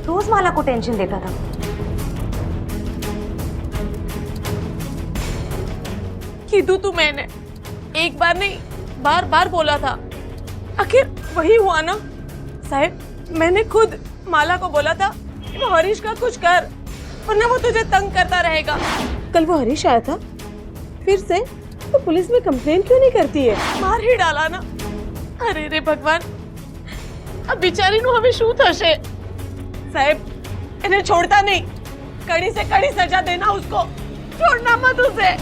रोज माला को टेंशन देता था। कीधु तू मैंने एक बार नहीं बार बार बोला था, आखिर वही हुआ ना। साहब मैंने खुद माला को बोला था कि वो हरीश का कुछ कर, वरना वो तुझे तंग करता रहेगा। कल वो हरीश आया था फिर से, तो पुलिस में कंप्लेन क्यों नहीं करती है? मार ही डाला ना। अरे रे भगवान, अब बेचारी नु हमें शू थशे। साहब इन्हें छोड़ता नहीं, कड़ी से कड़ी सजा देना उसको, छोड़ना मत उसे।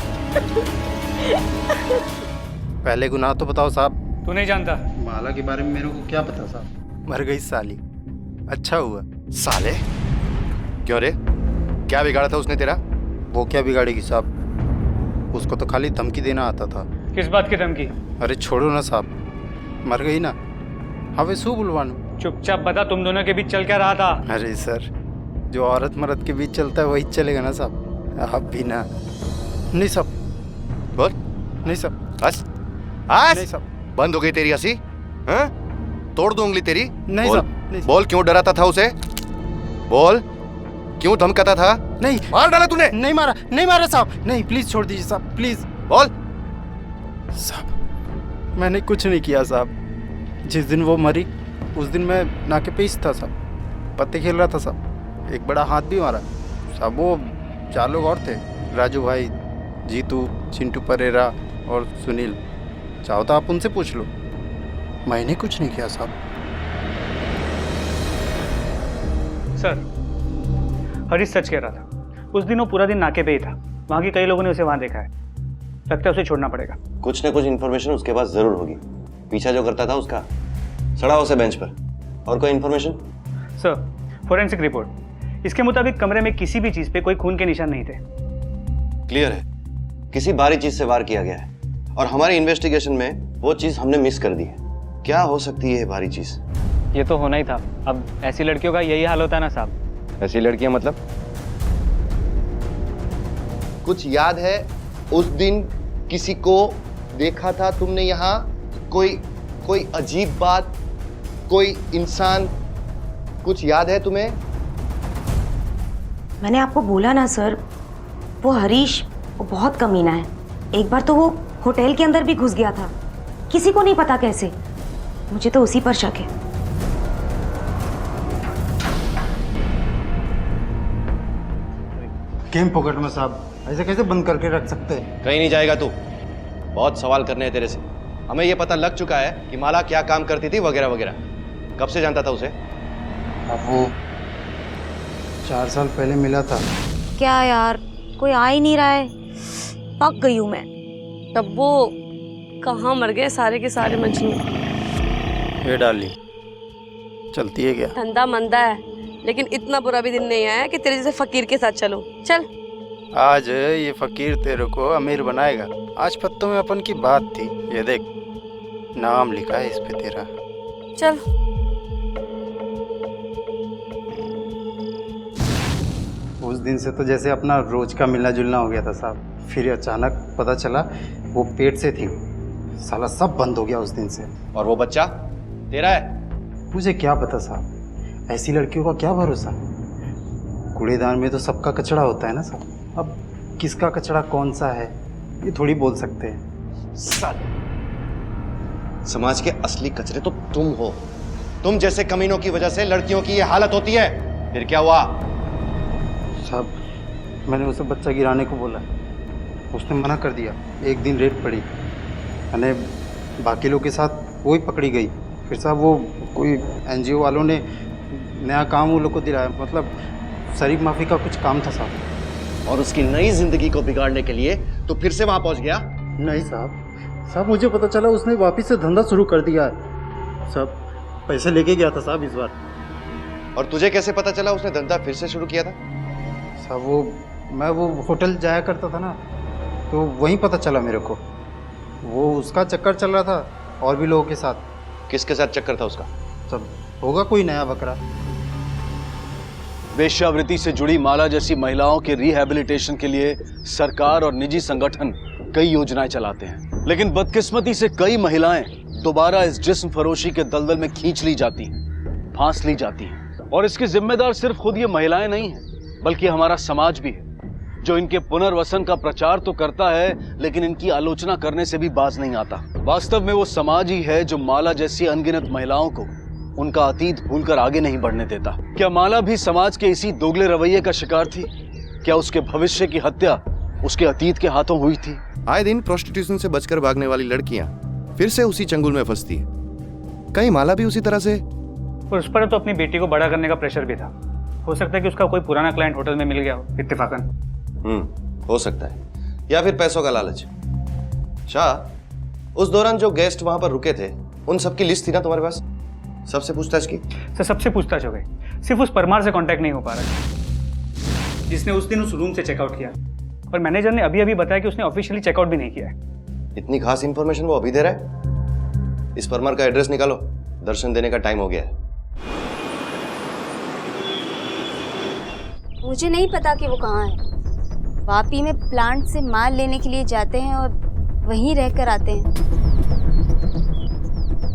पहले गुनाह तो बताओ साहब। तू नहीं जानता? माला के बारे में मेरे को क्या पता साहब? मर गई साली, अच्छा हुआ। साले? क्यों रे, क्या बिगाड़ा था उसने तेरा? वो क्या बिगाड़ेगी साहब, उसको तो खाली धमकी देना आता था। किस बात की धमकी? अरे छोड़ो ना साहब, मर गई ना, हवे शू बुलवानू। चुपचाप बता, तुम दोनों के बीच चल क्या रहा था? अरे सर, जो औरत मर्द के बीच चलता है वही चलेगा ना साहब। आप भी ना। नहीं सब बोल। नहीं सब हंस हंस। नहीं सब बंद हो गई तेरी हंसी? हाँ? तोड़ दूं उंगली तेरी? नहीं बोल। सब नहीं बोल क्यों डराता था उसे? बोल क्यों धमकाता था? नहीं मार डाला तूने? नहीं मारा, नहीं मारा साहब, नहीं प्लीज छोड़ दीजिए साहब, प्लीज। बोल। साहब मैंने कुछ नहीं किया साहब। जिस दिन वो मरी उस दिन मैं नाके पे ही था साहब, पत्ते खेल रहा था साहब। एक बड़ा हाथ भी मारा साहब। वो 4 लोग और थे, राजू भाई, जीतू, चिंटू परेरा और सुनील। चाहो तो आप उनसे पूछ लो, मैंने कुछ नहीं किया साहब। सर, हरीश सच कह रहा था। उस दिन वो पूरा दिन नाके पे ही था। वहाँ के कई लोगों ने उसे वहाँ देखा है। लगता है उसे छोड़ना पड़ेगा। कुछ ना कुछ इन्फॉर्मेशन उसके पास जरूर होगी। पीछा जो करता था उसका, सड़ा उसे बेंच पर। और कोई इन्फॉर्मेशन? सर, फोरेंसिक रिपोर्ट इसके मुताबिक कमरे में किसी भी चीज पे कोई खून के निशान नहीं थे। क्लियर है, किसी भारी चीज से वार किया गया है और हमारी इन्वेस्टिगेशन में वो चीज हमने मिस कर दी है। क्या हो सकती है ये भारी चीज? ये तो होना ही था। अब ऐसी लड़कियों का यही हाल होता है ना साहब। ऐसी लड़कियां मतलब? कुछ याद है उस दिन किसी को देखा था तुमने यहाँ? कोई अजीब बात, कोई इंसान, कुछ याद है तुम्हें? मैंने आपको बोला ना सर, वो हरीश वो बहुत कमीना है। एक बार तो वो होटल के अंदर भी घुस गया था, किसी को नहीं पता कैसे। मुझे तो उसी पर शक है। गेम पॉकेट में साहब, ऐसे कैसे बंद करके रख सकते हैं? कहीं नहीं जाएगा तू। बहुत सवाल करने हैं तेरे से। हमें ये पता लग चुका है कि माला क्या काम करती थी वगैरह वगैरह। कब से जानता था उसे? अब वो 4 साल पहले मिला था। क्या यार, कोई आ ही नहीं रहा है। पक गई हूँ मैं। तब वो कहाँ मर गए सारे के सारे मजनू। ये डाली चलती है क्या? धंधा मंदा है, लेकिन इतना बुरा भी दिन नहीं आया कि तेरे जैसे फकीर के साथ चलूं। चल। आज ये फकीर तेरे को अमीर बनाएगा। आज पत्तों में अपन की बात थी। ये देख, नाम लिखा है इस पे तेरा। चल। उस दिन से तो जैसे अपना रोज का मिलना जुलना हो गया था साहब। फिर अचानक पता चला वो पेट से थी। साला सब बंद हो गया उस दिन से। और वो बच्चा तेरा है? मुझे क्या पता साहब, ऐसी लड़कियों का क्या भरोसा। कूड़ेदान में तो सबका कचरा होता है ना साहब। अब किसका कचरा कौन सा है ये थोड़ी बोल सकते हैं। समाज के असली कचरे तो तुम हो। तुम जैसे कमीनों की वजह से लड़कियों की ये हालत होती है। फिर क्या हुआ? साहब, मैंने उसे बच्चा गिराने को बोला, उसने मना कर दिया। एक दिन रेड पड़ी, मैंने बाकी लोग के साथ वो ही पकड़ी गई। फिर साहब वो कोई NGO वालों ने नया काम उन लोग को दिलाया, मतलब शरीफ माफी का कुछ काम था साहब। और उसकी नई जिंदगी को बिगाड़ने के लिए तो फिर से वहां पहुंच गया? नहीं साहब, मुझे पता चला उसने वापस से धंधा शुरू कर दिया है। सब पैसे लेके गया था साहब इस बार। और तुझे कैसे पता चला उसने धंधा फिर से शुरू किया था? साहब मैं वो होटल जाया करता था ना, तो वहीं पता चला मेरे को। वो उसका चक्कर चल रहा था और भी लोगों के साथ। किसके साथ चक्कर था उसका? सब होगा कोई नया बकरा। वेश्यावृत्ति से जुड़ी माला जैसी महिलाओं के रिहैबिलिटेशन के लिए सरकार और निजी संगठन कई योजनाएं चलाते हैं, लेकिन बदकिस्मती से कई महिलाएं दोबारा इस जिस्म फरोशी के दलदल में खींच ली जाती हैं, फांस ली जाती हैं। और इसकी जिम्मेदार सिर्फ खुद ये महिलाएं नहीं हैं, बल्कि हमारा समाज भी है, जो इनके पुनर्वसन का प्रचार तो करता है, लेकिन इनकी आलोचना करने से भी बाज नहीं आता। वास्तव में वो समाज ही है जो माला जैसी अनगिनत महिलाओं को उनका अतीत भूलकर आगे नहीं बढ़ने देता। क्या माला भी समाज के इसी दोगले रवैये का शिकार थी? क्या उसके भविष्य की हत्या उसके अतीत के हाथों हुई थी? आए दिन प्रोस्टिट्यूशन से बचकर भागने वाली लड़कियां फिर से उसी चंगुल में फंसती है। कहीं माला भी उसी तरह से? और उस पर तो अपनी बेटी को बड़ा करने का प्रेशर भी था। हो सकता है कि उसका कोई पुराना क्लाइंट होटल में मिल गया हो इत्तेफाकन। हो सकता है, या फिर पैसों का लालच। शाह, उस दौरान जो गेस्ट वहां पर रुके थे उन सबकी लिस्ट थी ना तुम्हारे पास? सबसे पूछताछ की? सर, सबसे पूछताछ हो गई। सिर्फ उस परमार से कांटेक्ट नहीं हो पा रहा, जिसने उस दिन उस रूम से चेकआउट किया। और मैनेजर ने अभी अभी बताया कि उसने ऑफिशियली चेकआउट भी नहीं किया है। इतनी खास इंफॉर्मेशन वो अभी दे रहा है? इस परमार का एड्रेस निकालो, दर्शन देने का टाइम हो गया है। मुझे नहीं पता कि वो कहाँ है। वापी में प्लांट से माल लेने के लिए जाते हैं और वहीं रहकर आते हैं।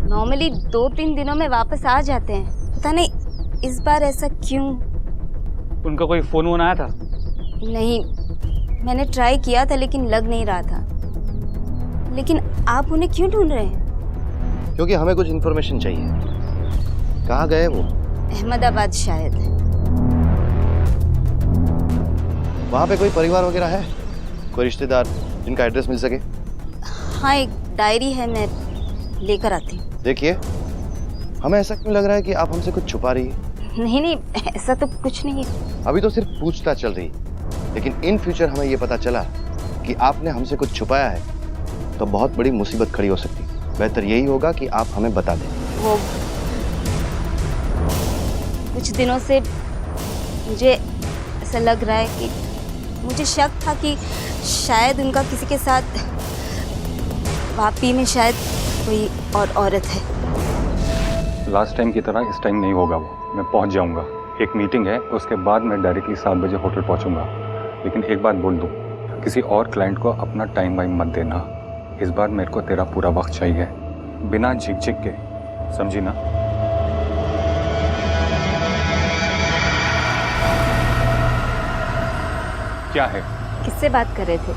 नॉर्मली 2-3 दिनों में वापस आ जाते हैं। पता नहीं इस बार ऐसा क्यों। उनका कोई फोन वोन आया था? नहीं, मैंने ट्राई किया था लेकिन लग नहीं रहा था। लेकिन आप उन्हें क्यों ढूंढ रहे हैं? क्योंकि हमें कुछ इन्फॉर्मेशन चाहिए। कहाँ गए वो? अहमदाबाद शायद। वहाँ पे कोई परिवार वगैरह है, कोई रिश्तेदार जिनका एड्रेस मिल सके? हाँ, एक डायरी है, मैं लेकर आती हूँ। देखिए, हमें ऐसा क्यों लग रहा है कि आप हमसे कुछ छुपा रही है? नहीं नहीं, ऐसा तो कुछ नहीं है। अभी तो सिर्फ पूछताछ चल रही, लेकिन इन फ्यूचर हमें ये पता चला कि आपने हमसे कुछ छुपाया है तो बहुत बड़ी मुसीबत खड़ी हो सकती है। बेहतर यही होगा कि आप हमें बता दें। वो कुछ दिनों से मुझे ऐसा लग रहा है कि मुझे शक था कि शायद उनका किसी के साथ वापी में शायद कोई और औरत है। लास्ट टाइम की तरह इस टाइम नहीं होगा वो। मैं पहुंच जाऊंगा। एक मीटिंग है, उसके बाद मैं डायरेक्टली 7 बजे होटल पहुंचूंगा। लेकिन एक बात बोल दूं, किसी और क्लाइंट को अपना टाइम वाइम मत देना। इस बार मेरे को तेरा पूरा वक्त चाहिए, बिना झिक-झिक के, समझी ना? क्या है? किससे बात कर रहे थे?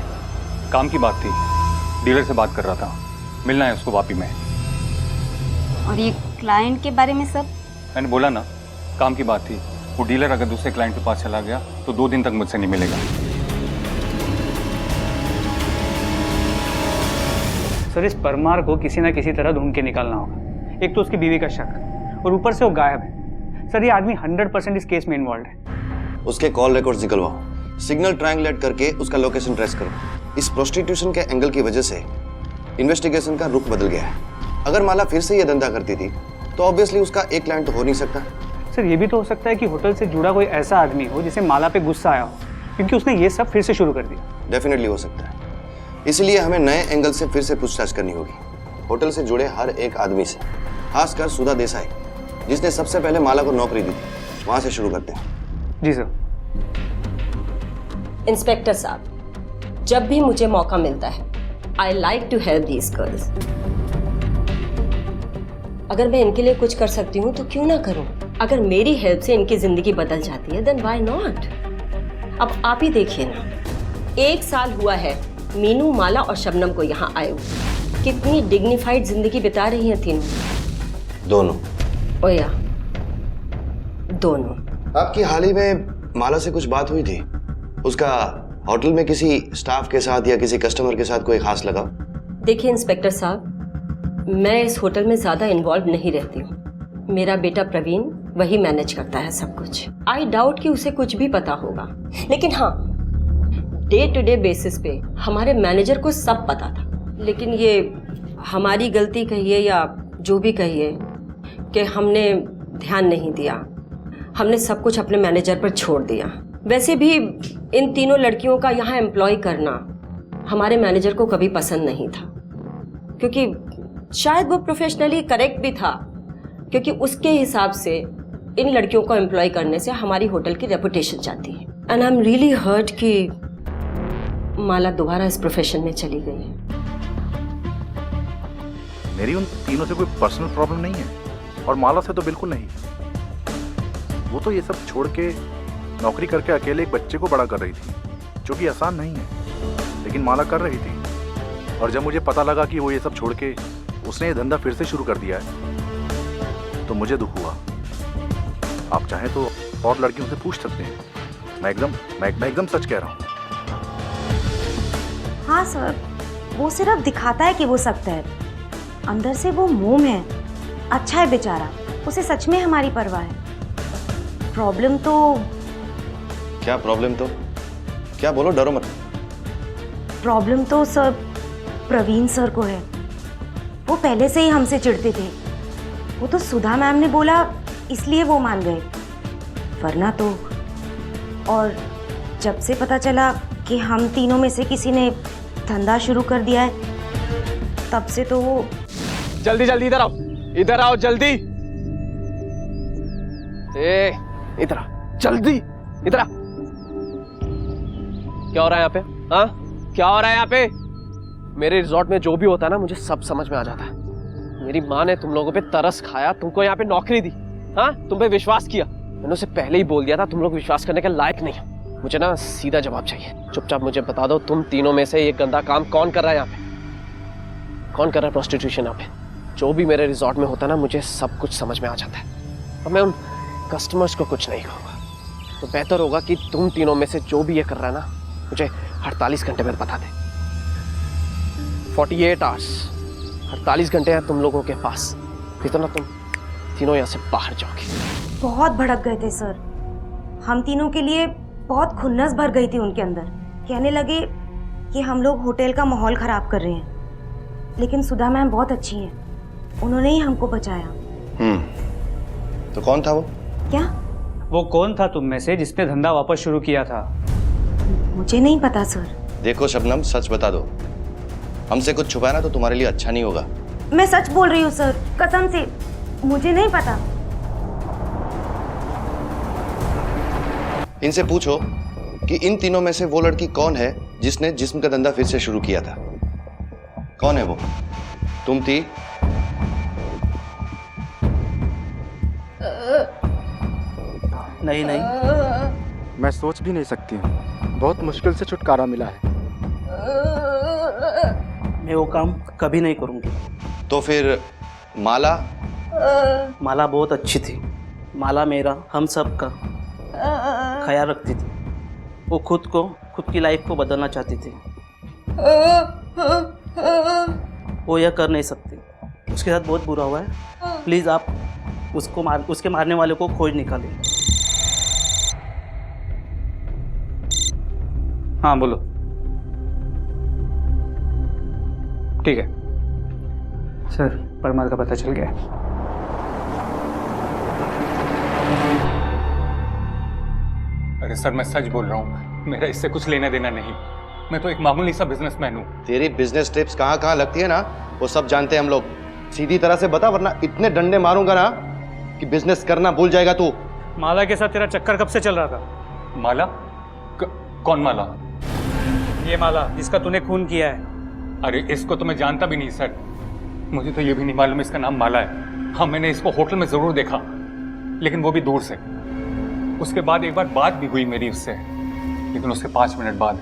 काम की बात थी, डीलर से बात कर रहा था। मिलना है उसको वापी में। और ये क्लाइंट के बारे में सब? मैंने बोला ना, काम की बात थी। वो डीलर अगर दूसरे क्लाइंट के पास चला गया तो 2 दिन तक मुझसे नहीं मिलेगा। सर, इस परमार को किसी ना किसी तरह ढूंढ के निकालना होगा। एक तो उसकी बीवी का शक, और ऊपर से वो गायब है। सर, ये आदमी 100% इस केस में इन्वॉल्व है। उसके कॉल रिकॉर्ड्स निकलवाओ, सिग्नल ट्रायंगुलेट करके उसका लोकेशन ट्रेस करो। इस प्रोस्टिट्यूशन के एंगल की वजह से इन्वेस्टिगेशन का रुख बदल गया है। अगर माला फिर से ये धंधा करती थी तो ऑब्वियसली उसका एक क्लाइंट तो हो नहीं सकता। सर, ये भी तो हो सकता है कि होटल से जुड़ा कोई ऐसा आदमी हो जिसे माला पे गुस्सा आया हो, क्योंकि उसने ये सब फिर से शुरू कर दिया। डेफिनेटली हो सकता है। इसलिए हमें नए एंगल से फिर से पूछताछ करनी होगी, होटल से जुड़े हर एक आदमी से, खासकर सुधा देसाई जिसने सबसे पहले माला को नौकरी दी थी। वहां से शुरू करते हैं। जी सर। इंस्पेक्टर साहब, जब भी मुझे मौका मिलता है I like to help these girls. अगर मैं इनके लिए कुछ कर सकती हूँ तो क्यों ना करूँ। अगर मेरी हेल्प से इनकी जिंदगी बदल जाती है देन व्हाई नॉट। अब आप ही देखिए ना, 1 साल हुआ है मीनू, माला और शबनम को यहाँ आए हुए। कितनी डिग्निफाइड जिंदगी बिता रही हैं तीनों। दोनों? ओया, दोनों। आपकी हाल ही में माला से कुछ बात हुई थी? उसका होटल में किसी स्टाफ के साथ या किसी कस्टमर के साथ कोई खास लगाव? देखिए इंस्पेक्टर साहब, मैं इस होटल में ज्यादा इन्वॉल्व नहीं रहती हूँ। मेरा बेटा प्रवीण वही मैनेज करता है सब कुछ। आई डाउट कि उसे कुछ भी पता होगा, लेकिन हाँ, डे टू डे बेसिस पे हमारे मैनेजर को सब पता था। लेकिन ये हमारी गलती कहिए या जो भी कहिए कि हमने ध्यान नहीं दिया, हमने सब कुछ अपने मैनेजर पर छोड़ दिया। वैसे भी इन तीनों लड़कियों का यहाँ एम्प्लॉय करना हमारे मैनेजर को कभी पसंद नहीं था, क्योंकि शायद वो प्रोफेशनली करेक्ट भी था, क्योंकि उसके हिसाब से इन लड़कियों को एम्प्लॉय करने से हमारी होटल की रेपुटेशन जाती है। And I am really hurt कि माला दोबारा इस प्रोफेशन में चली गई है। मेरी उन तीनों से कोई पर्सनल प्रॉब्लम नहीं है, और माला से तो बिल्कुल नहीं। वो तो ये सब छोड़ के नौकरी करके अकेले एक बच्चे को बड़ा कर रही थी, जो कि आसान नहीं है, लेकिन माला कर रही थी। और जब मुझे पता लगा कि वो ये सब छोड़ के उसने ये धंधा फिर से शुरू कर दिया है तो मुझे दुख हुआ। आप चाहें तो और लड़कियों से पूछ सकते हैं, मैं एकदम सच कह रहा हूँ। हाँ सर, वो सिर्फ दिखाता है कि वो सख्त है, अंदर से वो मोम है। अच्छा है बेचारा, उसे सच में हमारी परवाह है। प्रॉब्लम तो क्या प्रॉब्लम तो क्या? बोलो, डरो मत। प्रॉब्लम तो सर प्रवीण सर को है। वो पहले से ही हमसे चिढ़ते थे। वो तो सुधा मैम ने बोला इसलिए वो मान गए, वरना तो। और जब से पता चला कि हम तीनों में से किसी ने धंधा शुरू कर दिया है, तब से तो वो। जल्दी जल्दी इधर आओ, इधर आओ जल्दी। इधर आ, जल्दी इधर आ। क्या हो रहा है यहाँ पे? हाँ, क्या हो रहा है यहाँ पे? मेरे रिजॉर्ट में जो भी होता है ना, मुझे सब समझ में आ जाता है। मेरी माँ ने तुम लोगों पे तरस खाया, तुमको यहाँ पे नौकरी दी, हाँ, तुम पे विश्वास किया। मैंने उसे पहले ही बोल दिया था तुम लोग विश्वास करने के लायक नहीं हो। मुझे ना सीधा जवाब चाहिए। चुपचाप मुझे बता दो, तुम तीनों में से ये गंदा काम कौन कर रहा है यहाँ पे? कौन कर रहा है प्रोस्टिट्यूशन यहाँ पे? जो भी मेरे रिजॉर्ट में होता है ना, मुझे सब कुछ समझ में आ जाता है। अब मैं उन कस्टमर्स को कुछ नहीं कहूँगा, तो बेहतर होगा कि तुम तीनों में से जो भी ये कर रहा है ना, मुझे 48 घंटे में बता दे। 48 आवर्स, 48 घंटे हैं तुम लोगों के पास, फिर तो ना तुम तीनों यहाँ से बाहर जाओगे। बहुत भड़क गए थे सर, हम तीनों के लिए बहुत खुन्नस भर गई थी उनके अंदर। कहने लगे कि हम लोग होटल का माहौल खराब कर रहे हैं, लेकिन सुधा मैम बहुत अच्छी हैं, उन्होंने ही हमको बचाया। तो कौन था वो? क्या? वो कौन था तुम में से जिसने धंधा वापस शुरू किया था? मुझे नहीं पता सर। देखो शबनम, सच बता दो, हमसे कुछ छुपाना तो तुम्हारे लिए अच्छा नहीं होगा। मैं सच बोल रही हूँ सर, कसम से, मुझे नहीं पता। इनसे पूछो कि इन तीनों में से वो लड़की कौन है जिसने जिस्म का धंधा फिर से शुरू किया था। कौन है वो? तुम थी? नहीं नहीं, मैं सोच भी नहीं सकती हूँ, बहुत मुश्किल से छुटकारा मिला है। मैं वो काम कभी नहीं करूँगी। तो फिर माला? माला बहुत अच्छी थी। माला मेरा, हम सब का ख्याल रखती थी। वो खुद की लाइफ को बदलना चाहती थी। वो यह कर नहीं सकती। उसके साथ बहुत बुरा हुआ है। प्लीज़ आप उसके मारने वाले को खोज निकालें। हाँ बोलो। ठीक है सर, परमार का पता चल गया। अरे सर, मैं सच बोल रहा हूँ, मेरा इससे कुछ लेना देना नहीं। मैं तो एक मामूली सा बिजनेसमैन हूँ। तेरी बिजनेस टिप्स कहाँ कहाँ लगती है ना, वो सब जानते हैं हम लोग। सीधी तरह से बता, वरना इतने डंडे मारूंगा ना कि बिजनेस करना भूल जाएगा तू। माला के साथ तेरा चक्कर कब से चल रहा था? माला? कौन माला? ये माला जिसका तूने खून किया है। अरे इसको तो मैं जानता भी नहीं सर, मुझे तो ये भी नहीं मालूम इसका नाम माला है। हाँ, मैंने इसको होटल में जरूर देखा, लेकिन वो भी दूर से। उसके बाद एक बार बात भी हुई मेरी उससे, लेकिन उसके 5 मिनट बाद।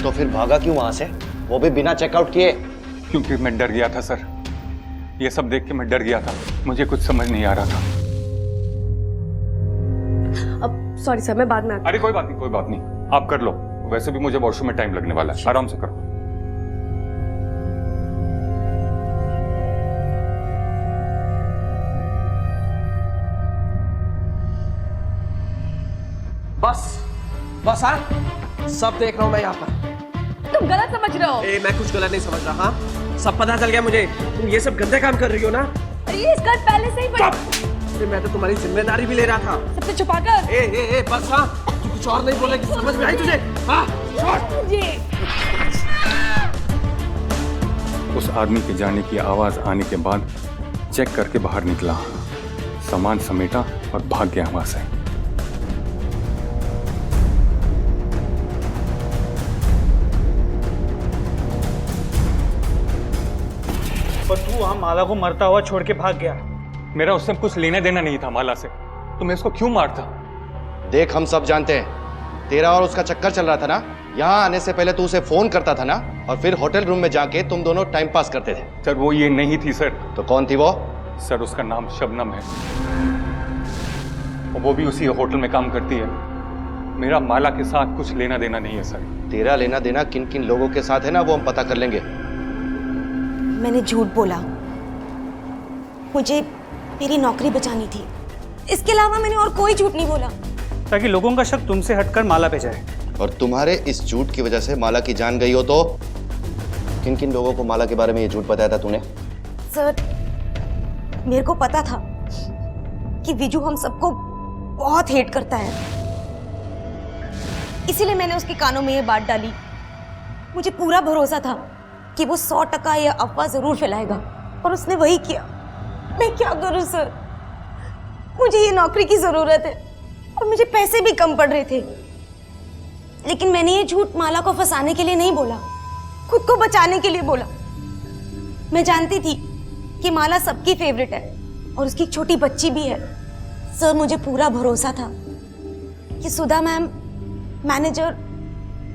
तो फिर भागा क्यों वहां से, वो भी बिना चेकआउट किए? क्योंकि मैं डर गया था सर, ये सब देख के मैं डर गया था, मुझे कुछ समझ नहीं आ रहा था। अब सॉरी सर, मैं बाद में आती। अरे कोई बात नहीं, कोई बात नहीं, आप कर लो। वैसे भी मुझे वॉशरूम में टाइम लगने वाला है, आराम से करो। बस हाँ, सब देख रहा हूँ मैं यहाँ पर। तुम गलत समझ रहे हो। मैं कुछ गलत नहीं समझ रहा। हाँ, सब पता चल गया मुझे, तुम ये सब गंदे काम कर रही हो ना। अरे ये स्कर्ट पहले से ही बड़ी। मैं तो तुम्हारी जिम्मेदारी भी ले रहा था। सबसे छुपाकर। ए बस हाँ, तू कुछ और नहीं बोलेगी, समझ में आई तुझे? हाँ, उस आदमी के जाने की आवाज आने के बाद चेक करके बाहर निकला, सामान समेटा और भाग गया वहां से। पर तू वहां माला को मरता हुआ छोड़ के भाग गया। मेरा उससे कुछ लेना देना नहीं था माला से, तो मैं उसको क्यों मारता? देख, हम सब जानते हैं तेरा और उसका चक्कर चल रहा था ना। यहाँ आने से पहले तू उसे फोन करता था ना, और फिर होटल रूम में जाके तुम दोनों टाइम पास करते थे। सर वो ये नहीं थी सर। तो कौन थी वो? सर उसका नाम शबनम है, और वो भी उसी होटल में काम करती है। मेरा माला के साथ कुछ लेना देना नहीं है सर। तेरा लेना देना किन किन लोगों के साथ है ना, वो हम पता कर लेंगे। मैंने झूठ बोला, मुझे मेरी नौकरी बचानी थी, इसके अलावा मैंने और कोई झूठ नहीं बोला। ताकि लोगों का शक तुमसे हटकर माला पे जाए। और तुम्हारे इस झूठ की वजह से माला की जान गई हो तो किन किन लोगों को माला के बारे में ये झूठ बताया था तूने? सर, मेरे को पता था कि विजू हम सबको बहुत हेट करता है, इसीलिए मैंने उसके कानों में ये बात डाली। मुझे पूरा भरोसा था कि वो 100% यह अफवाह जरूर फैलाएगा, और उसने वही किया। मैं क्या करूं सर, मुझे ये नौकरी की जरूरत है और मुझे पैसे भी कम पड़ रहे थे। लेकिन मैंने ये झूठ माला को फंसाने के लिए नहीं बोला, खुद को बचाने के लिए बोला। मैं जानती थी कि माला सबकी फेवरेट है और उसकी एक छोटी बच्ची भी है। सर, मुझे पूरा भरोसा था कि सुधा मैम, मैनेजर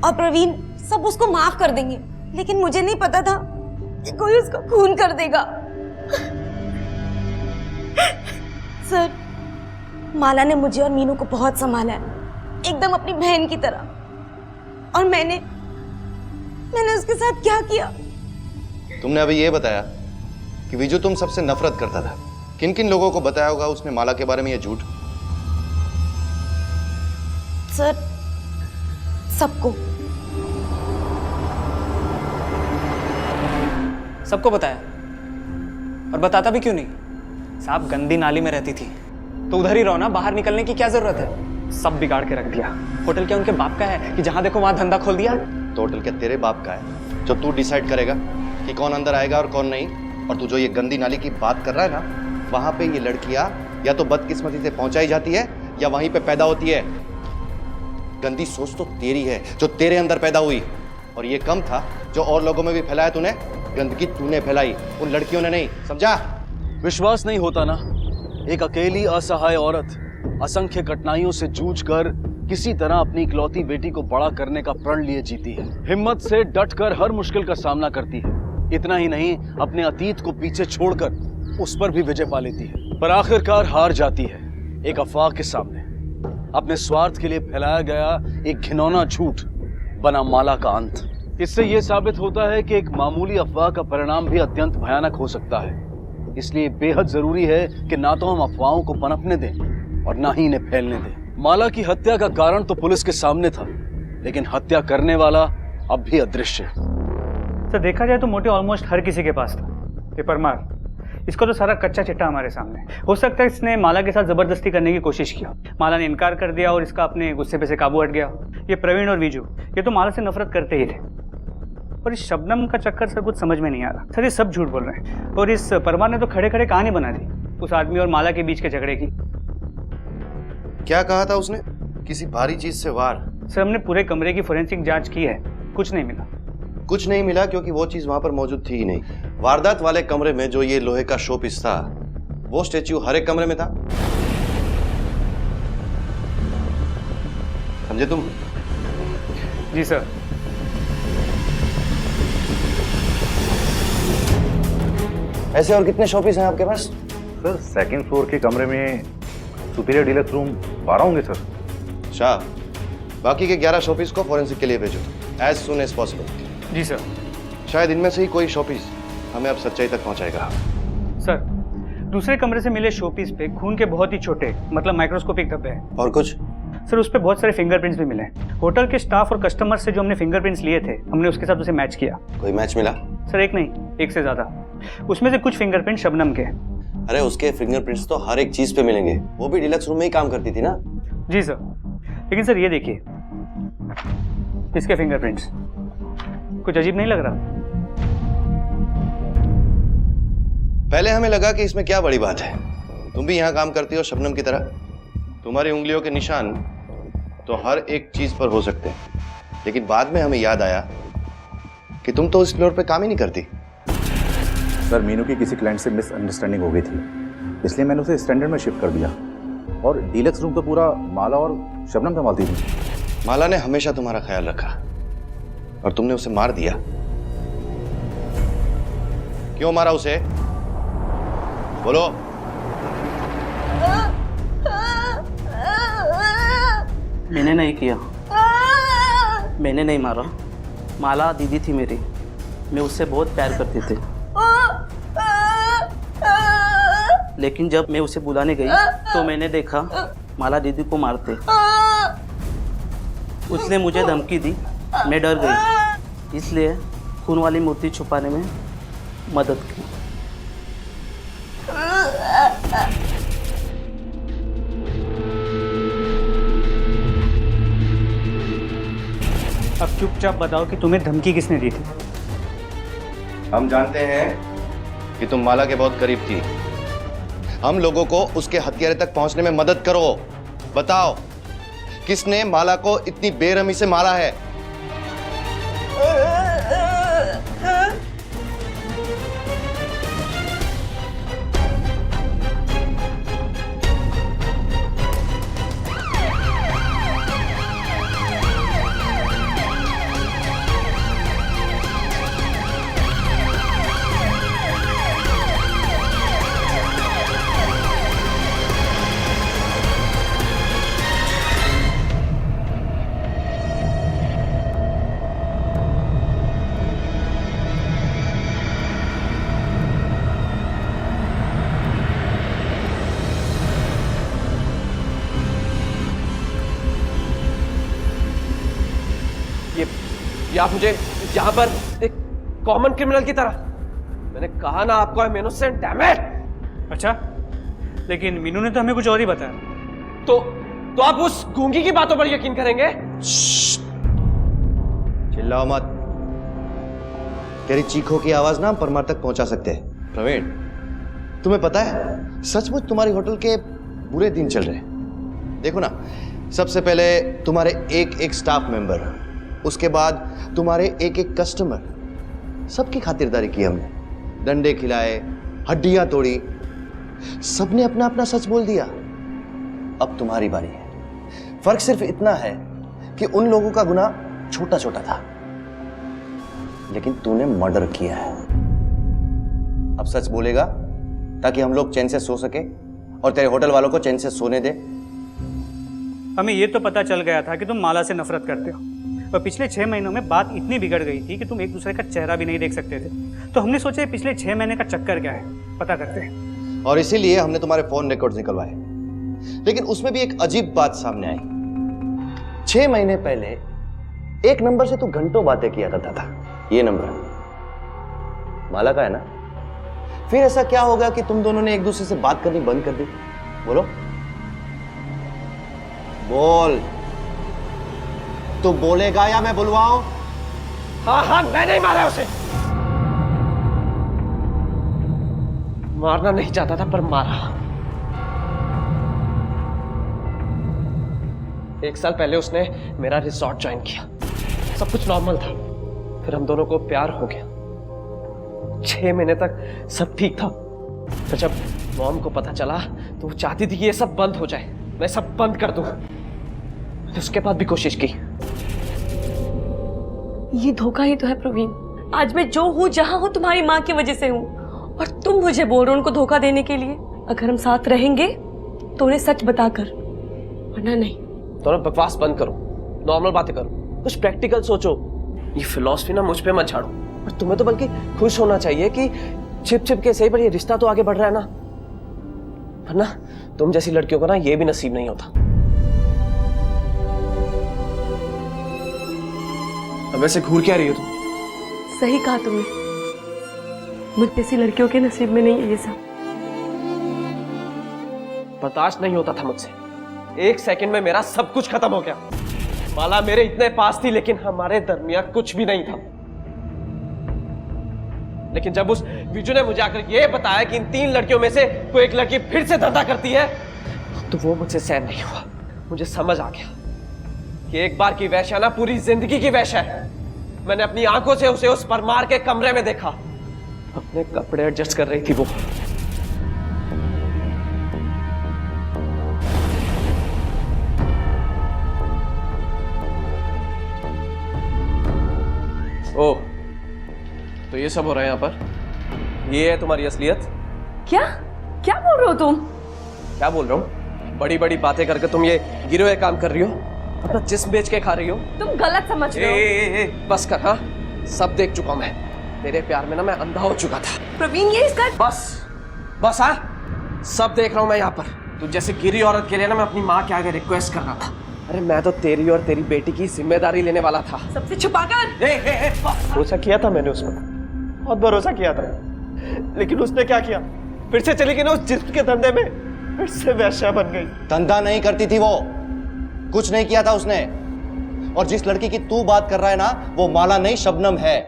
और प्रवीण सब उसको माफ कर देंगे, लेकिन मुझे नहीं पता था कि कोई उसका खून कर देगा। सर, माला ने मुझे और मीनू को बहुत संभाला है, एकदम अपनी बहन की तरह। और मैंने उसके साथ क्या किया? तुमने अभी ये बताया कि विजू तुम सबसे नफरत करता था। किन किन लोगों को बताया होगा उसने माला के बारे में ये झूठ? सर, सबको। सबको बताया? और बताता भी क्यों नहीं? साहब गंदी नाली में रहती थी तो उधर ही रहो ना, बाहर निकलने की क्या जरूरत है? सब बिगाड़ के रख दिया। होटल क्या उनके बाप का है कि जहां देखो वहां धंधा खोल दिया? तो होटल क्या तेरे बाप का है जो तू डिसाइड करेगा कि कौन अंदर आएगा और कौन नहीं? और तू जो ये गंदी नाली की बात कर रहा है ना, वहां पे ये लड़कियां या तो बदकिस्मती से पहुंचाई जाती है या वहीं पे पैदा होती है। गंदी सोच तो तेरी है जो तेरे अंदर पैदा हुई, और ये कम था जो और लोगों में भी फैलाया तूने। गंदगी तूने फैलाई, उन लड़कियों ने नहीं, समझा? विश्वास नहीं होता ना? एक अकेली असहाय औरत असंख्य कठिनाइयों से जूझकर किसी तरह अपनी इकलौती बेटी को बड़ा करने का प्रण लिए जीती है। हिम्मत से डटकर हर मुश्किल का सामना करती है। इतना ही नहीं, अपने अतीत को पीछे छोड़कर उस पर भी विजय पा लेती है, पर आखिरकार हार जाती है एक अफवाह के सामने। अपने स्वार्थ के लिए फैलाया गया एक घिनौना झूठ बना माला का अंत। इससे यह साबित होता है कि एक मामूली अफवाह का परिणाम भी अत्यंत भयानक हो सकता है। इसलिए बेहद जरूरी है कि ना तो हम अफवाहों को पनपने दें और ना ही इन्हें फैलने दें। माला की हत्या का कारण तो पुलिस के सामने था, लेकिन हत्या करने वाला अब भी अदृश्य है। तो देखा जाए तो मोटे ऑलमोस्ट हर किसी के पास था। ये परमार, इसको तो सारा कच्चा चिट्टा हमारे सामने। हो सकता है इसने माला के साथ जबरदस्ती करने की कोशिश की, माला ने इनकार कर दिया और इसका अपने गुस्से पे से काबू हट गया। ये प्रवीण और विजू, ये तो माला से नफरत करते ही थे, और इस शबनम का चक्कर सर कुछ समझ में नहीं आ रहा। सर ये सब झूठ बोल रहे हैं, और इस परमार ने तो खड़े खड़े कहानी बना दी उस आदमी और माला के बीच के झगड़े की। क्या कहा था उसने? किसी भारी चीज से वार? सर हमने पूरे कमरे की फोरेंसिक जांच की है, कुछ नहीं मिला। कुछ नहीं मिला क्योंकि वो चीज वहां पर मौजूद थी ही नहीं। वारदात वाले कमरे में जो ये लोहे का शो पीस था, वो स्टैच्यू हर एक कमरे में था। समझे तुम? जी सर। ऐसे और कितने शोपीस हैं आपके पास? सर सेकंड फ्लोर के कमरे में सुपीरियर डीलक्स रूम 12 होंगे सर। शाह, बाकी के 11 शोपीस को फोरेंसिक के लिए भेजो एज सुन एज पॉसिबल। जी सर। शायद इनमें से ही कोई शोपीस हमें अब सच्चाई तक पहुंचाएगा। सर दूसरे कमरे से मिले शोपीस पे खून के बहुत ही छोटे, मतलब माइक्रोस्कोपिक धब्बे हैं। और कुछ? सर उस पे बहुत सारे फिंगरप्रिंट्स भी मिले। होटल के स्टाफ और कस्टमर से जो हमने फिंगरप्रिंट्स लिए थे, हमने उसके साथ उसे मैच किया। कोई मैच मिला? सर एक नहीं, एक से ज्यादा। उसमें से कुछ फिंगरप्रिंट शबनम के। अरे उसके फिंगरप्रिंट्स तो हर एक चीज पे मिलेंगे, वो भी डीलक्स रूम में ही काम करती थी ना। जी सर, लेकिन सर ये देखिए, इसके फिंगरप्रिंट्स कुछ अजीब नहीं लग रहा? पहले हमें लगा कि इसमें क्या बड़ी बात है, तुम भी यहाँ काम करती हो शबनम की तरह, तुम्हारी उंगलियों के निशान तो हर एक चीज पर हो सकते हैं। लेकिन बाद में हमें याद आया कि तुम तो इस फ्लोर पे काम ही नहीं करती। सर मीनू की किसी क्लाइंट से मिसअंडरस्टैंडिंग हो गई थी, इसलिए मैंने उसे स्टैंडर्ड में शिफ्ट कर दिया, और डीलक्स रूम तो पूरा माला और शबनम संभालती थी। माला ने हमेशा तुम्हारा ख्याल रखा और तुमने उसे मार दिया। क्यों मारा उसे? बोलो। मैंने नहीं किया, मैंने नहीं मारा। माला दीदी थी मेरी, मैं उससे बहुत प्यार करती थी, लेकिन जब मैं उसे बुलाने गई तो मैंने देखा माला दीदी को मारते। उसने मुझे धमकी दी, मैं डर गई, इसलिए खून वाली मूर्ति छुपाने में मदद की। अब चुपचाप बताओ कि तुम्हें धमकी किसने दी थी? हम जानते हैं कि तुम माला के बहुत करीब थी। हम लोगों को उसके हत्यारे तक पहुंचने में मदद करो। बताओ किसने माला को इतनी बेरहमी से मारा है? ये आप मुझे यहाँ पर एक कॉमन क्रिमिनल की तरह, मैंने कहा ना आपको I'm innocent, damn it! अच्छा, लेकिन मीनू ने तो हमें कुछ और ही बताया। तो आप उस गूंगी की बातों पर यकीन करेंगे? चिल्लाओ मत। तेरी चीखों की आवाज ना हम परमार तक पहुंचा सकते हैं। प्रवीण, तुम्हें पता है सचमुच तुम्हारी होटल के बुरे दिन चल रहे हैं। देखो ना, सबसे पहले तुम्हारे एक एक स्टाफ मेंबर, उसके बाद तुम्हारे एक एक कस्टमर, सबकी खातिरदारी की हमने, डंडे खिलाए, हड्डियां तोड़ी, सबने अपना अपना सच बोल दिया। अब तुम्हारी बारी है। फर्क सिर्फ इतना है कि उन लोगों का गुनाह छोटा छोटा था, लेकिन तूने मर्डर किया है। अब सच बोलेगा ताकि हम लोग चैन से सो सके और तेरे होटल वालों को चैन से सोने दे। हमें ये तो पता चल गया था कि तुम माला से नफरत करते हो, और पिछले 6 महीनों में बात इतनी बिगड़ गई थी कि तुम एक दूसरे का चेहरा भी नहीं देख सकते थे। तो हमने सोचा पिछले 6 महीने का चक्कर क्या है, पता करते हैं। और इसीलिए हमने तुम्हारे फोन रिकॉर्ड्स निकलवाए, लेकिन उसमें भी एक अजीब बात सामने आई। 6 महीने पहले एक नंबर से तू घंटों बातें किया करता था। ये नंबर माला का है ना? फिर ऐसा क्या होगा कि तुम दोनों ने एक दूसरे से बात करनी बंद कर दी? बोलो बोल। तू बोलेगा या मैं बुलवाऊं? हाँ, मैं नहीं मारा उसे। मारना नहीं चाहता था पर मारा। 1 साल पहले उसने मेरा रिसोर्ट ज्वाइन किया, सब कुछ नॉर्मल था। फिर हम दोनों को प्यार हो गया। 6 महीने तक सब ठीक था। फिर जब मॉम को पता चला तो वो चाहती थी कि ये सब बंद हो जाए, मैं सब बंद कर दूं। तो उसके बाद भी कोशिश की। ये धोखा ही तो है प्रवीण। आज मैं जो हूँ, जहाँ हूँ, तुम्हारी माँ की वजह से हूँ, और तुम मुझे बोल रहे हो उनको धोखा देने के लिए। अगर हम साथ रहेंगे तो उन्हें सच बताकर, वरना नहीं। दोनों बकवास बंद करो, नॉर्मल बातें करो, कुछ प्रैक्टिकल सोचो। ये फिलॉसफी ना मुझ पे मत झाड़ो। और तुम्हें तो बल्कि खुश होना चाहिए कि छिप छिप के सही पर ये रिश्ता तो आगे बढ़ रहा है ना, वरना तुम जैसी लड़कियों को ना ये भी नसीब नहीं होता। अब ऐसे घूर क्या रही हो तुम? सही कहा तुमने, मुझ जैसी लड़कियों के नसीब में नहीं है ये सब। बर्दाश्त नहीं होता था मुझसे। 1 सेकंड में मेरा सब कुछ खत्म हो गया। माला मेरे इतने पास थी, लेकिन हमारे दरमियान कुछ भी नहीं था। लेकिन जब उस विजू ने मुझे आकर ये बताया कि इन 3 लड़कियों में से कोई एक लड़की फिर से धंधा करती है, तो वो मुझसे सहन नहीं हुआ। मुझे समझ आ गया कि एक बार की वैश्या ना पूरी जिंदगी की वैश्या है। मैंने अपनी आंखों से उसे उस परमार के कमरे में देखा, अपने कपड़े एडजस्ट कर रही थी वो। ओह, तो ये सब हो रहा है यहाँ पर? ये है तुम्हारी असलियत? क्या क्या बोल रहे हो तुम? क्या बोल रहा हूँ? बड़ी बड़ी बातें करके तुम ये गिरे हुए काम कर रही हो, अपना जिस्म बेच के खा रही हो। तुम गलत समझ रहे हो। बस कर। हाँ, सब देख चुका हूं मैं। तेरे प्यार में ना मैं अंधा हो चुका था। प्रवीण, ये इसका बस हाँ, सब देख रहा हूं मैं यहाँ पर। तू जैसे गिरी औरत के लिए ना मैं अपनी माँ के आगे रिक्वेस्ट कर रहा था। अरे मैं तो तेरी और तेरी बेटी की जिम्मेदारी लेने वाला था। सबसे छुपाकर। भरोसा किया था मैंने उस पर, बहुत भरोसा किया था, लेकिन उसने क्या किया? फिर से चली गई ना उस जिस्म के धंधे में, फिर से वैश्या बन गई। धंधा नहीं करती थी वो, कुछ नहीं किया था उसने। और जिस लड़की की तू बात कर रहा है ना, वो माला नहीं शबनम है।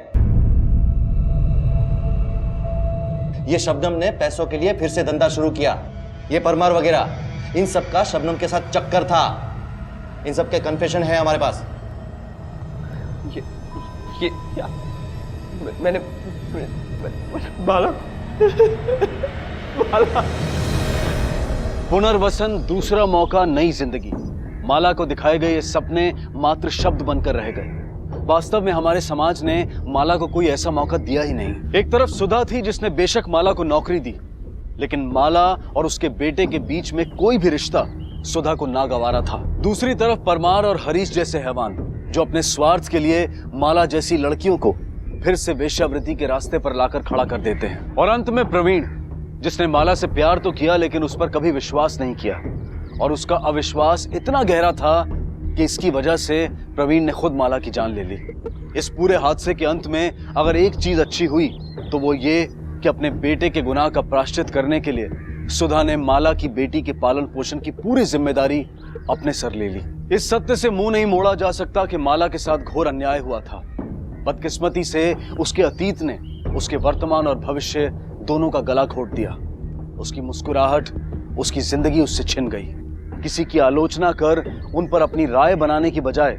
ये शबनम ने पैसों के लिए फिर से धंधा शुरू किया। ये परमार वगैरह इन सब का शबनम के साथ चक्कर था। इन सब के कन्फेशन है हमारे पास। ये मैंने माला पुनर्वसन, दूसरा मौका, नई जिंदगी। माला को दिखाए गए ये सपने मात्र शब्द बनकर रह गए। वास्तव में हमारे समाज ने माला को कोई ऐसा मौका दिया ही नहीं। एक तरफ सुधा थी जिसने बेशक माला को नौकरी दी, लेकिन माला और उसके बेटे के बीच में कोई भी रिश्ता सुधा को नागवारा था। दूसरी तरफ परमार और हरीश जैसे हैवान जो अपने स्वार्थ के लिए माला जैसी लड़कियों को फिर से वेश्यावृत्ति के रास्ते पर लाकर खड़ा कर देते हैं। और अंत में प्रवीण, जिसने माला से प्यार तो किया लेकिन उस पर कभी विश्वास नहीं किया, और उसका अविश्वास इतना गहरा था कि इसकी वजह से प्रवीण ने खुद माला की जान ले ली। इस पूरे हादसे के अंत में अगर एक चीज अच्छी हुई तो वो ये कि अपने बेटे के गुनाह का प्रायश्चित करने के लिए सुधा ने माला की बेटी के पालन पोषण की पूरी जिम्मेदारी अपने सर ले ली। इस सत्य से मुंह नहीं मोड़ा जा सकता कि माला के साथ घोर अन्याय हुआ था। बदकिस्मती से उसके अतीत ने उसके वर्तमान और भविष्य दोनों का गला घोट दिया। उसकी मुस्कुराहट, उसकी जिंदगी उससे छिन गई। किसी की आलोचना कर उन पर अपनी राय बनाने की बजाय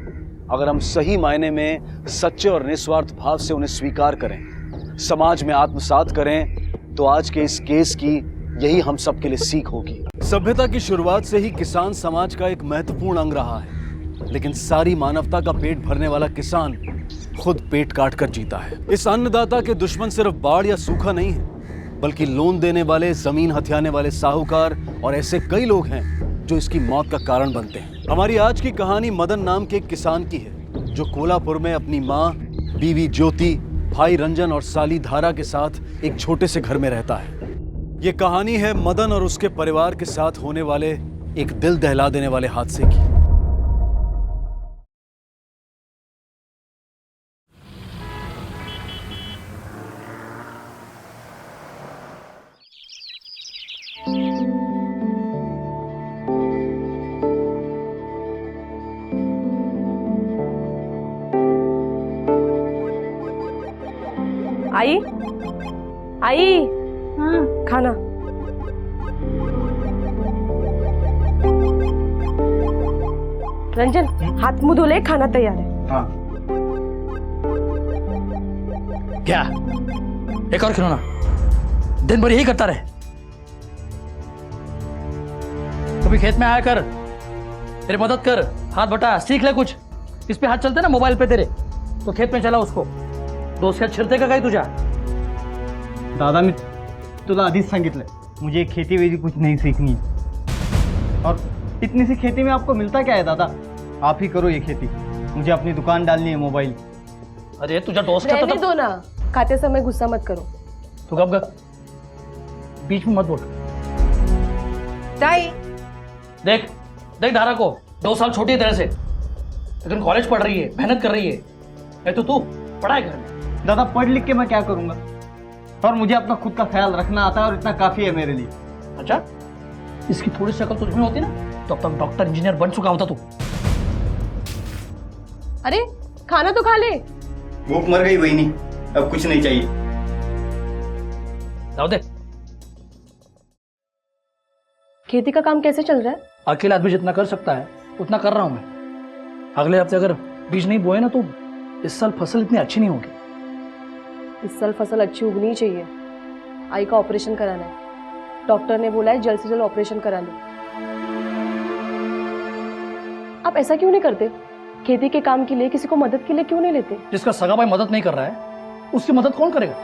अगर हम सही मायने में सच्चे और निस्वार्थ भाव से उन्हें स्वीकार करें, समाज में आत्मसात करें, तो आज के इस केस की यही हम सब के लिए सीख होगी। सभ्यता की शुरुआत से ही किसान समाज का एक महत्वपूर्ण अंग रहा है, लेकिन सारी मानवता का पेट भरने वाला किसान खुद पेट काट कर जीता है। इस अन्नदाता के दुश्मन सिर्फ बाढ़ या सूखा नहीं है, बल्कि लोन देने वाले, जमीन हथियाने वाले साहूकार और ऐसे कई लोग हैं जो इसकी मौत का कारण बनते हैं। हमारी आज की कहानी मदन नाम के एक किसान की है जो कोल्हापुर में अपनी माँ, बीवी ज्योति, भाई रंजन और साली धारा के साथ एक छोटे से घर में रहता है। ये कहानी है मदन और उसके परिवार के साथ होने वाले एक दिल दहला देने वाले हादसे की। आई आई, खाना। रंजन, हाथ मुंह धो ले, खाना तैयार है। हाँ। क्या एक और खिलौना दिन भर यही करता रहे? कभी खेत में आया कर, तेरी मदद कर, हाथ बटा, सीख ले कुछ। इस पे हाथ चलते ना मोबाइल पे तेरे, तो खेत में चला उसको दोस्त छिरते का काही तुझ्या। दादा, मी तुला आधीच सांगितलं, मुझे खेती वेती कुछ नहीं सीखनी। और इतनी सी खेती में आपको मिलता क्या है दादा? आप ही करो ये खेती, मुझे अपनी दुकान डालनी है मोबाइल। अरे तुझा दोस्त का रहने दो ना, खाते समय गुस्सा मत करो। तू कब बीच में मत बोल। ताई, देख देख धारा को 2 साल छोटी है तेरे से, लेकिन कॉलेज पढ़ रही है, मेहनत कर रही है। तो तू पढ़ाई घर में। दादा, पढ़ लिख के मैं क्या करूंगा? और मुझे अपना खुद का ख्याल रखना आता है और इतना काफी है मेरे लिए। अच्छा, इसकी थोड़ी शक्ल तुझ में होती ना तो अब तक डॉक्टर इंजीनियर बन चुका होता तू। अरे खाना तो खा ले। भूख मर गई वही नहीं, अब कुछ नहीं चाहिए। जाओ दे। खेती का काम कैसे चल रहा है? अकेला आदमी जितना कर सकता है उतना कर रहा हूं मैं। अगले हफ्ते अगर बीज नहीं बोए ना तो इस साल फसल इतनी अच्छी नहीं होगी। इस साल फसल अच्छी उगनी चाहिए। आई का ऑपरेशन कराना है, डॉक्टर ने बोला है जल्द से जल्द ऑपरेशन करा लो। आप ऐसा क्यों नहीं करते? खेती के काम के लिए किसी को मदद के लिए क्यों नहीं लेते? जिसका सगा भाई मदद नहीं कर रहा है उसकी मदद कौन करेगा?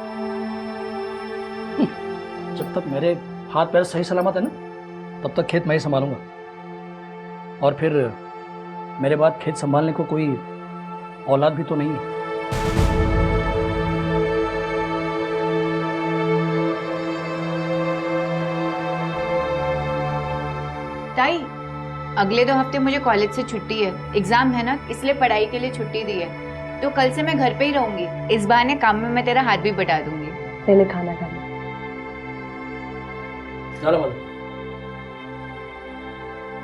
जब तक मेरे हाथ पैर सही सलामत है ना तब तक खेत मैं ही संभालूंगा, और फिर मेरे बाद खेत संभालने को कोई औलाद भी तो नहीं है। ताई, अगले 2 हफ्ते मुझे कॉलेज से छुट्टी है, एग्जाम है ना, इसलिए पढ़ाई के लिए छुट्टी दी है। तो कल से मैं घर पे ही रहूंगी। इस बहाने काम में मैं तेरा हाथ भी बटा दूंगी। पहले खाना खा ले। चलो बोलो,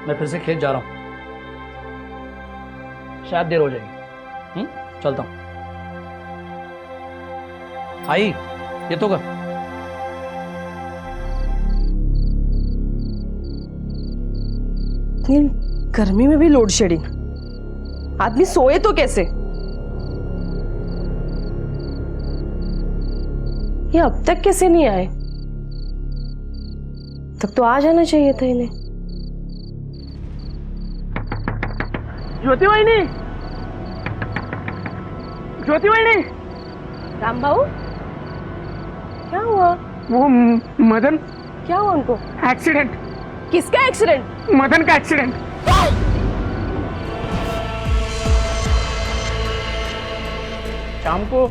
मैं फिर से खेत जा रहा हूँ, शायद देर हो जाएगी। चलता हूँ। आई, ये तो कर। गर्मी में भी लोड शेडिंग। आदमी सोए तो कैसे? ये अब तक कैसे नहीं आए? तब तो आ जाना चाहिए था इन्हें। ज्योति वाहिनी, ज्योति वाहिनी। राम भाऊ, क्या हुआ? वो मदन। क्या हुआ उनको? एक्सीडेंट। किसका एक्सीडेंट? मदन का एक्सीडेंट। शाम को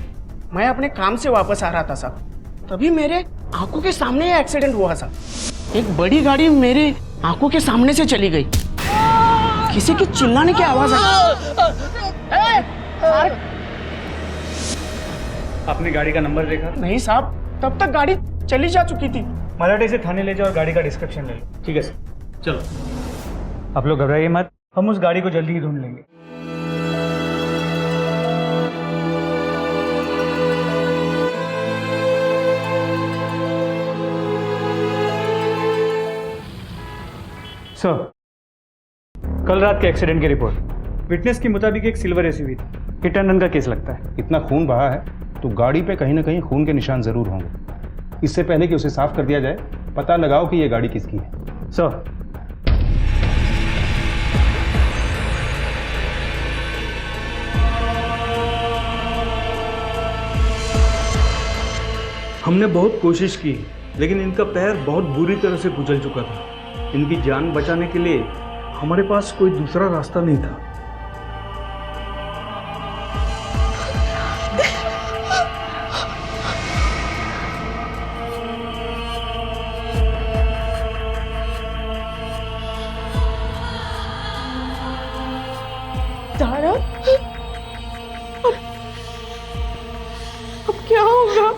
मैं अपने काम से वापस आ रहा था साहब, तभी मेरे आंखों के सामने ये एक्सीडेंट हुआ साहब। एक बड़ी गाड़ी मेरे आंखों के सामने से चली गई। किसी की चिल्लाने की आवाज आई। आपने गाड़ी का नंबर देखा? नहीं साहब, तब तक गाड़ी चली जा चुकी थी। मलाटे से थाने ले जाओ और गाड़ी का डिस्क्रिप्शन ले लो। ठीक है सर, चलो। आप लोग घबराइए मत, हम उस गाड़ी को जल्दी ही ढूंढ लेंगे। सर, कल रात के एक्सीडेंट की रिपोर्ट विटनेस के मुताबिक एक सिल्वर एसयूवी थी। हिट एंड रन का केस लगता है। इतना खून बहा है तो गाड़ी पे कहीं ना कहीं खून के निशान जरूर होंगे। इससे पहले कि उसे साफ कर दिया जाए, पता लगाओ कि यह गाड़ी किसकी है। सर, हमने बहुत कोशिश की, लेकिन इनका पैर बहुत बुरी तरह से कुचल चुका था। इनकी जान बचाने के लिए हमारे पास कोई दूसरा रास्ता नहीं था। तारा, अब क्या होगा?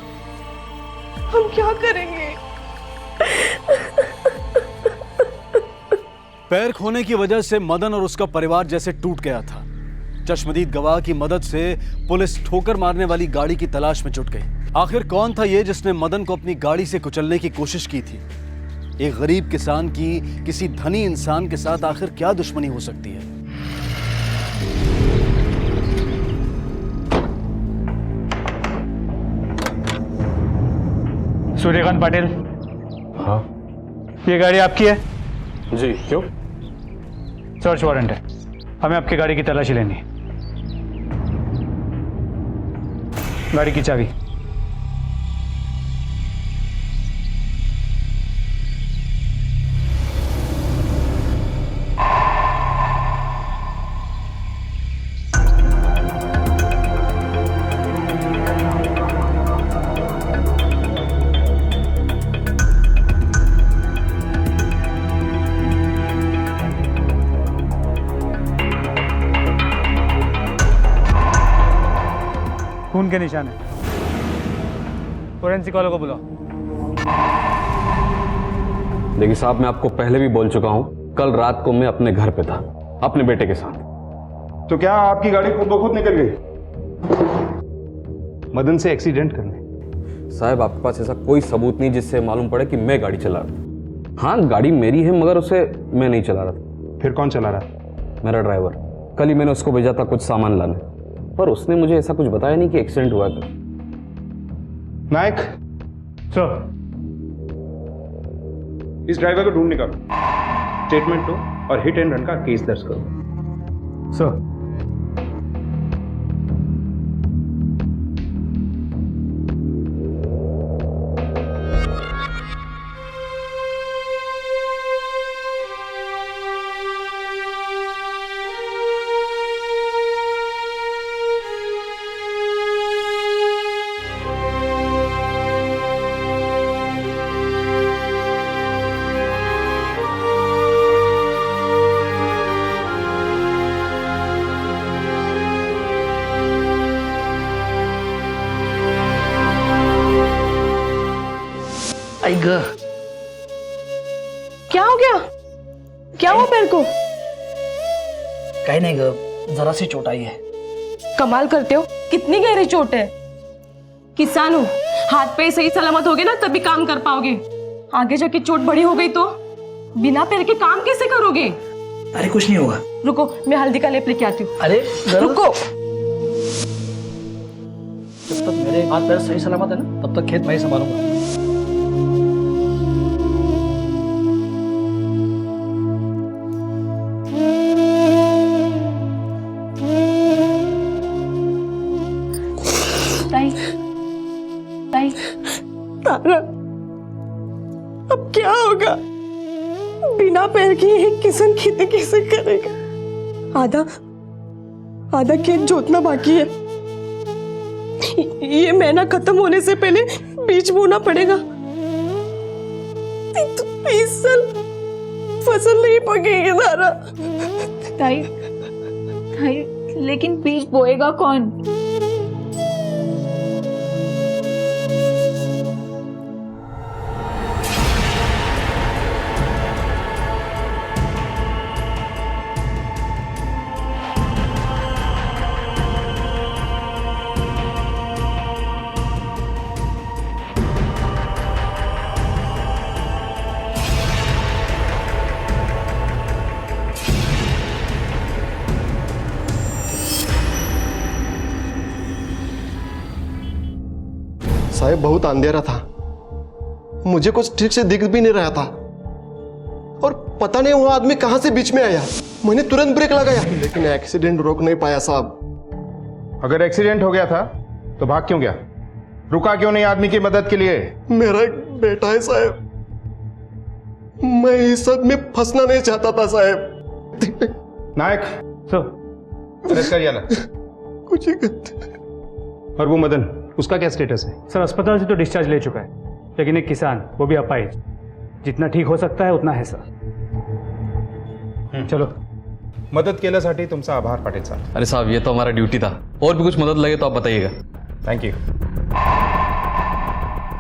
हम क्या करेंगे? पैर खोने की वजह से मदन और उसका परिवार जैसे टूट गया था। चश्मदीद गवाह की मदद से पुलिस ठोकर मारने वाली गाड़ी की तलाश में जुट गई। आखिर कौन था ये जिसने मदन को अपनी गाड़ी से कुचलने की कोशिश की थी? एक गरीब किसान की किसी धनी इंसान के साथ आखिर क्या दुश्मनी हो सकती है? सूर्यकांत पाटिल। हाँ, ये गाड़ी आपकी है? जी, क्यों? सर्च वारंट है, हमें आपकी गाड़ी की तलाशी लेनी है। गाड़ी की चाबी। खून के निशान है। फोरेंसिक वालों को बुलाओ। देखिए साहब, मैं आपको पहले भी बोल चुका हूं, कल रात को मैं अपने घर पे था अपने बेटे के साथ। तो क्या आपकी गाड़ी खुद ब खुद निकल गई मदन से एक्सीडेंट करने? साहब, आपके पास ऐसा कोई सबूत नहीं जिससे मालूम पड़े कि मैं गाड़ी चला रहा था। हाँ, गाड़ी मेरी है, मगर उसे मैं नहीं चला रहा था। फिर कौन चला रहा था? मेरा ड्राइवर। कल ही मैंने उसको भेजा था कुछ सामान लाने, पर उसने मुझे ऐसा कुछ बताया नहीं कि एक्सीडेंट हुआ था। नायक सर, इस ड्राइवर को ढूंढ निकालो, स्टेटमेंट लो और हिट एंड रन का केस दर्ज करो। सर, क्या हो गया? क्या हुआ पैर को? कहीं नहीं ग, जरा सी चोट आई है। कमाल करते हो, कितनी गहरी चोट है? किसान हो, हाथ पे सही सलामत होगे ना तभी काम कर पाओगे। आगे जाके चोट बड़ी हो गई तो बिना पैर के काम कैसे करोगे? अरे कुछ नहीं होगा। रुको, मैं हल्दी का लेप लेके आती हूँ। अरे रुको। जब तक मेरे हाथ पैर सही सलामत है ना, तब तक खेत मैं ही संभालूंगा। तारा, अब क्या होगा? बिना पैर की एक किसान खेती कैसे करेगा? आधा खेत जोतना बाकी है। ये महीना खत्म होने से पहले बीज बोना पड़ेगा। तो 20 साल फसल नहीं पकेगी तारा। ताई, लेकिन बीज बोएगा कौन? साहब बहुत अंधेरा था, मुझे कुछ ठीक से दिख भी नहीं रहा था और पता नहीं वो आदमी कहां से बीच में आया। मैंने तुरंत ब्रेक लगाया लेकिन एक्सीडेंट रोक नहीं पाया साहब। अगर एक्सीडेंट हो गया था तो भाग क्यों गया? रुका क्यों नहीं आदमी की मदद के लिए? मेरा एक बेटा है साहब, मैं इस सब में फंसना नहीं चाहता था साहब। नायक अरेस्ट करिए ना। कुछ और वो मदन, उसका क्या स्टेटस है? सर अस्पताल से तो डिस्चार्ज ले चुका है, लेकिन एक किसान, वो भी अपाहिज, जितना ठीक हो सकता है उतना है सर। चलो। मदत केल्यासाठी तुमचा आभार पाटील साहब। अरे साहब ये तो हमारा ड्यूटी था, और भी कुछ मदद लगे तो आप बताइएगा। Thank you.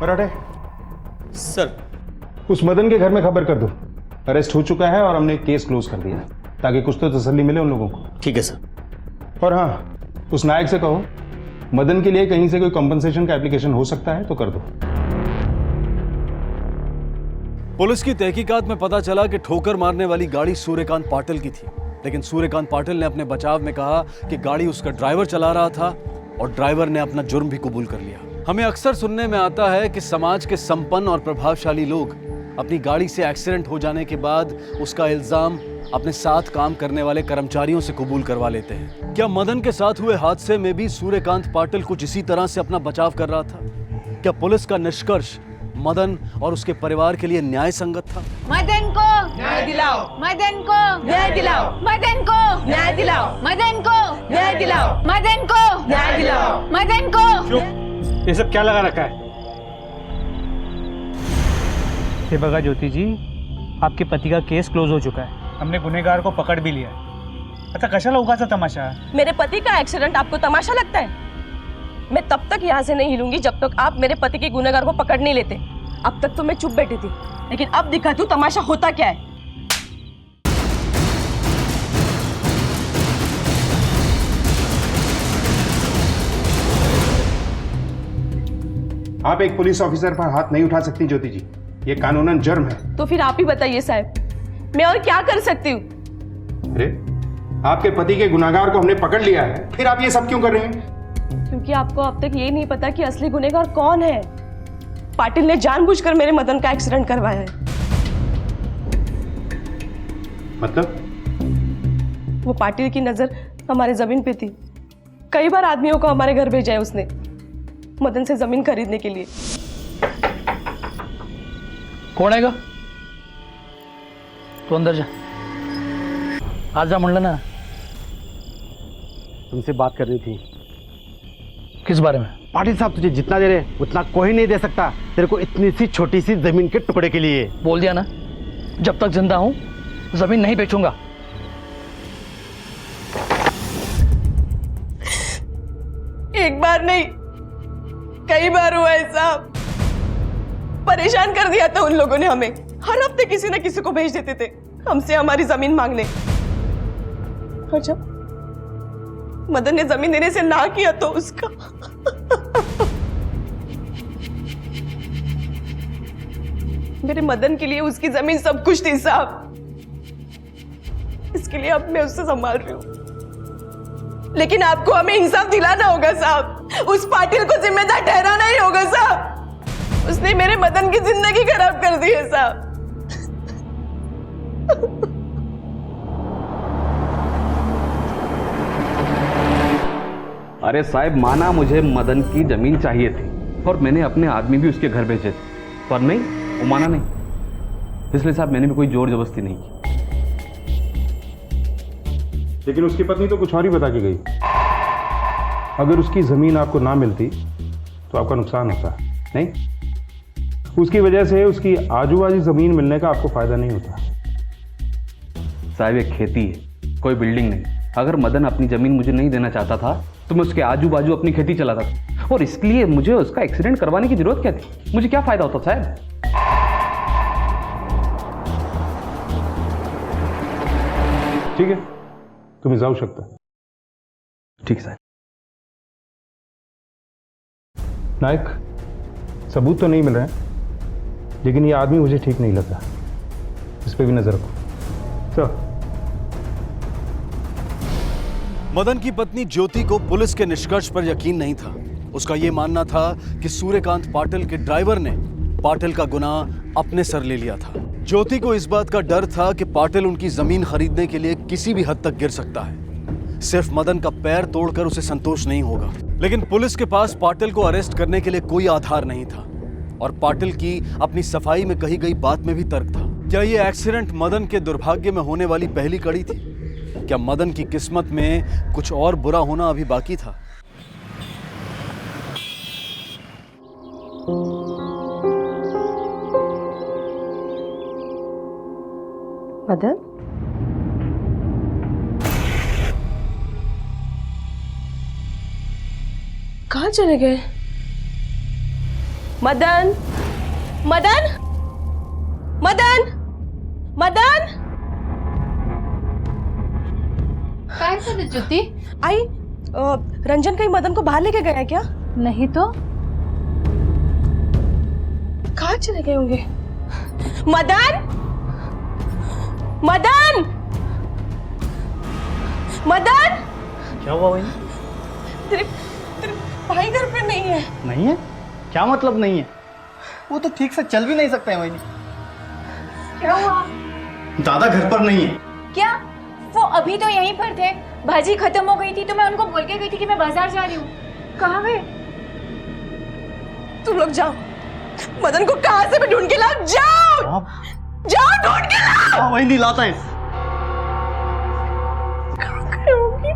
मराठे सर, उस मदन के घर में खबर कर दो, अरेस्ट हो चुका है और हमने केस क्लोज कर दिया, ताकि कुछ तो तसल्ली मिले उन लोगों को। ठीक है सर। और हाँ, उस नायक से कहो मदन के लिए कहीं से कोई कंपनसेशन का एप्लीकेशन हो सकता है तो कर दो। पुलिस की तहकीकात में पता चला कि ठोकर मारने वाली गाड़ी सूर्यकांत पाटिल की थी, लेकिन सूर्यकांत पाटिल ने अपने बचाव में कहा कि गाड़ी उसका ड्राइवर चला रहा था और ड्राइवर ने अपना जुर्म भी कबूल कर लिया। हमें अक्सर सुनने में आता है कि समाज के संपन्न और प्रभावशाली लोग अपनी गाड़ी से एक्सीडेंट हो जाने के बाद उसका इल्जाम अपने साथ काम करने वाले कर्मचारियों से कबूल करवा लेते हैं। क्या मदन के साथ हुए हादसे में भी सूर्यकांत पाटिल कुछ इसी तरह से अपना बचाव कर रहा था? क्या पुलिस का निष्कर्ष मदन और उसके परिवार के लिए न्याय संगत था? मदन को न्याय दिलाओ, मदन को न्याय दिलाओ, मदन को न्याय दिलाओ, मदन को न्याय दिलाओ, मदन को न्याय दिलाओ, मदन को। ये सब क्या लगा रखा है? ये बघा ज्योति जी, आपके पति का केस क्लोज हो चुका है, हमने गुनहगार को पकड़ भी लिया है। अच्छा कशाला उगाचा तमाशा? मेरे पति का एक्सीडेंट आपको तमाशा लगता है? मैं तब तक यहाँ से नहीं हिलूंगी जब तक आप मेरे पति के गुनहगार को पकड़ नहीं लेते। अब तक तो मैं चुप बैठी थी, लेकिन अब दिखाती हूँ तमाशा होता क्या है। आप एक पुलिस ऑफिसर पर हाथ नहीं उठा सकती ज्योति जी, ये कानूनन जुर्म है। तो फिर आप ही बताइए साहब, मैं और क्या कर सकती हूँ? अरे आपके पति के गुनहगार को हमने पकड़ लिया है, फिर आप ये सब क्यों कर रहे हैं? क्योंकि आपको अब तक ये नहीं पता कि असली गुनहगार कौन है। पाटिल ने जानबूझकर मेरे मदन का एक्सीडेंट करवाया है। मतलब? वो पाटिल की नजर हमारे जमीन पे थी। कई बार आदमियों को हमारे घर भेजा है उसने, मदन से जमीन खरीदने के लिए। कोण आहे ग? तू अंदर जा, आज जा म्हणलं ना। तुमसे बात करनी थी। किस बारे में? पाटिल साहब तुझे जितना दे रहे उतना कोई नहीं दे सकता तेरे को इतनी सी छोटी सी जमीन के टुकड़े के लिए। बोल दिया ना, जब तक जिंदा हूं जमीन नहीं बेचूंगा। एक बार नहीं, कई बार हुआ है साहब। परेशान कर दिया था उन लोगों ने हमें। हर हफ्ते किसी न किसी को भेज देते थे हमसे हमारी जमीन मांगने। और जब मदन ने जमीन देने से ना किया तो उसका मेरे मदन के लिए उसकी जमीन सब कुछ थी साहब, इसके लिए अब मैं उससे संभाल रही हूँ। लेकिन आपको हमें इंसाफ दिलाना होगा साहब। उस पाटिल को जिम्मेदार ठहराना ही होगा साहब। उसने मेरे मदन की जिंदगी खराब कर दी है साहब। अरे साहब, माना मुझे मदन की जमीन चाहिए थी और मैंने अपने आदमी भी उसके घर भेजे थे, पर नहीं, वो माना नहीं। इसलिए साहब मैंने भी कोई जोर जबरदस्ती नहीं की। लेकिन उसकी पत्नी तो कुछ और ही बता के गई। अगर उसकी जमीन आपको ना मिलती तो आपका नुकसान होता, नहीं? उसकी वजह से उसकी आजू बाजू जमीन मिलने का आपको फायदा नहीं होता। साहब एक खेती है, कोई बिल्डिंग नहीं। अगर मदन अपनी जमीन मुझे नहीं देना चाहता था तो मैं उसके आजू बाजू अपनी खेती चलाता था, और इसलिए मुझे उसका एक्सीडेंट करवाने की जरूरत क्या थी? मुझे क्या फायदा होता साहब? ठीक है, तुम्हें जाऊ शकता। ठीक साहब। नायक, सबूत तो नहीं मिल रहे हैं, लेकिन ये आदमी मुझे ठीक नहीं लग रहा। इस पे भी नजर रखो। सर, मदन की पत्नी ज्योति को पुलिस के निष्कर्ष पर यकीन नहीं था। उसका यह मानना था कि सूर्यकांत पाटिल के ड्राइवर ने पाटिल का गुनाह अपने सर ले लिया था। ज्योति को इस बात का डर था कि पाटिल उनकी जमीन खरीदने के लिए किसी भी हद तक गिर सकता है। सिर्फ मदन का पैर तोड़कर उसे संतोष नहीं होगा। लेकिन पुलिस के पास पाटिल को अरेस्ट करने के लिए कोई आधार नहीं था, और पाटिल की अपनी सफाई में कही गई बात में भी तर्क था। क्या यह एक्सीडेंट मदन के दुर्भाग्य में होने वाली पहली कड़ी थी? क्या मदन की किस्मत में कुछ और बुरा होना अभी बाकी था? मदन, कहाँ चले गए? मदन, मदन, मदन, मदन। काय झालं ज्योति? आई, रंजन कहीं मदन को बाहर लेके गया है क्या? नहीं तो। कहाँ चले गए होंगे? मदन, मदन, मदन। क्या हुआ वही? तेरे भाई घर पे नहीं है। नहीं है? क्या मतलब नहीं है? वो तो ठीक से चल भी नहीं सकते हैं वही। क्या हुआ? दादा घर पर नहीं है। क्या? वो अभी तो यहीं पर थे। भाजी खत्म हो गई थी तो मैं उनको बोल के गई थी कि मैं बाजार जा रही हूँ। कहाँ गए? तुम लोग जाओ, मदन को कहाँ से भी ढूंढ के लाओ। जाओ, जाओ ढूंढ के लाओ। वही नहीं लाता है। कहाँ गए होंगे?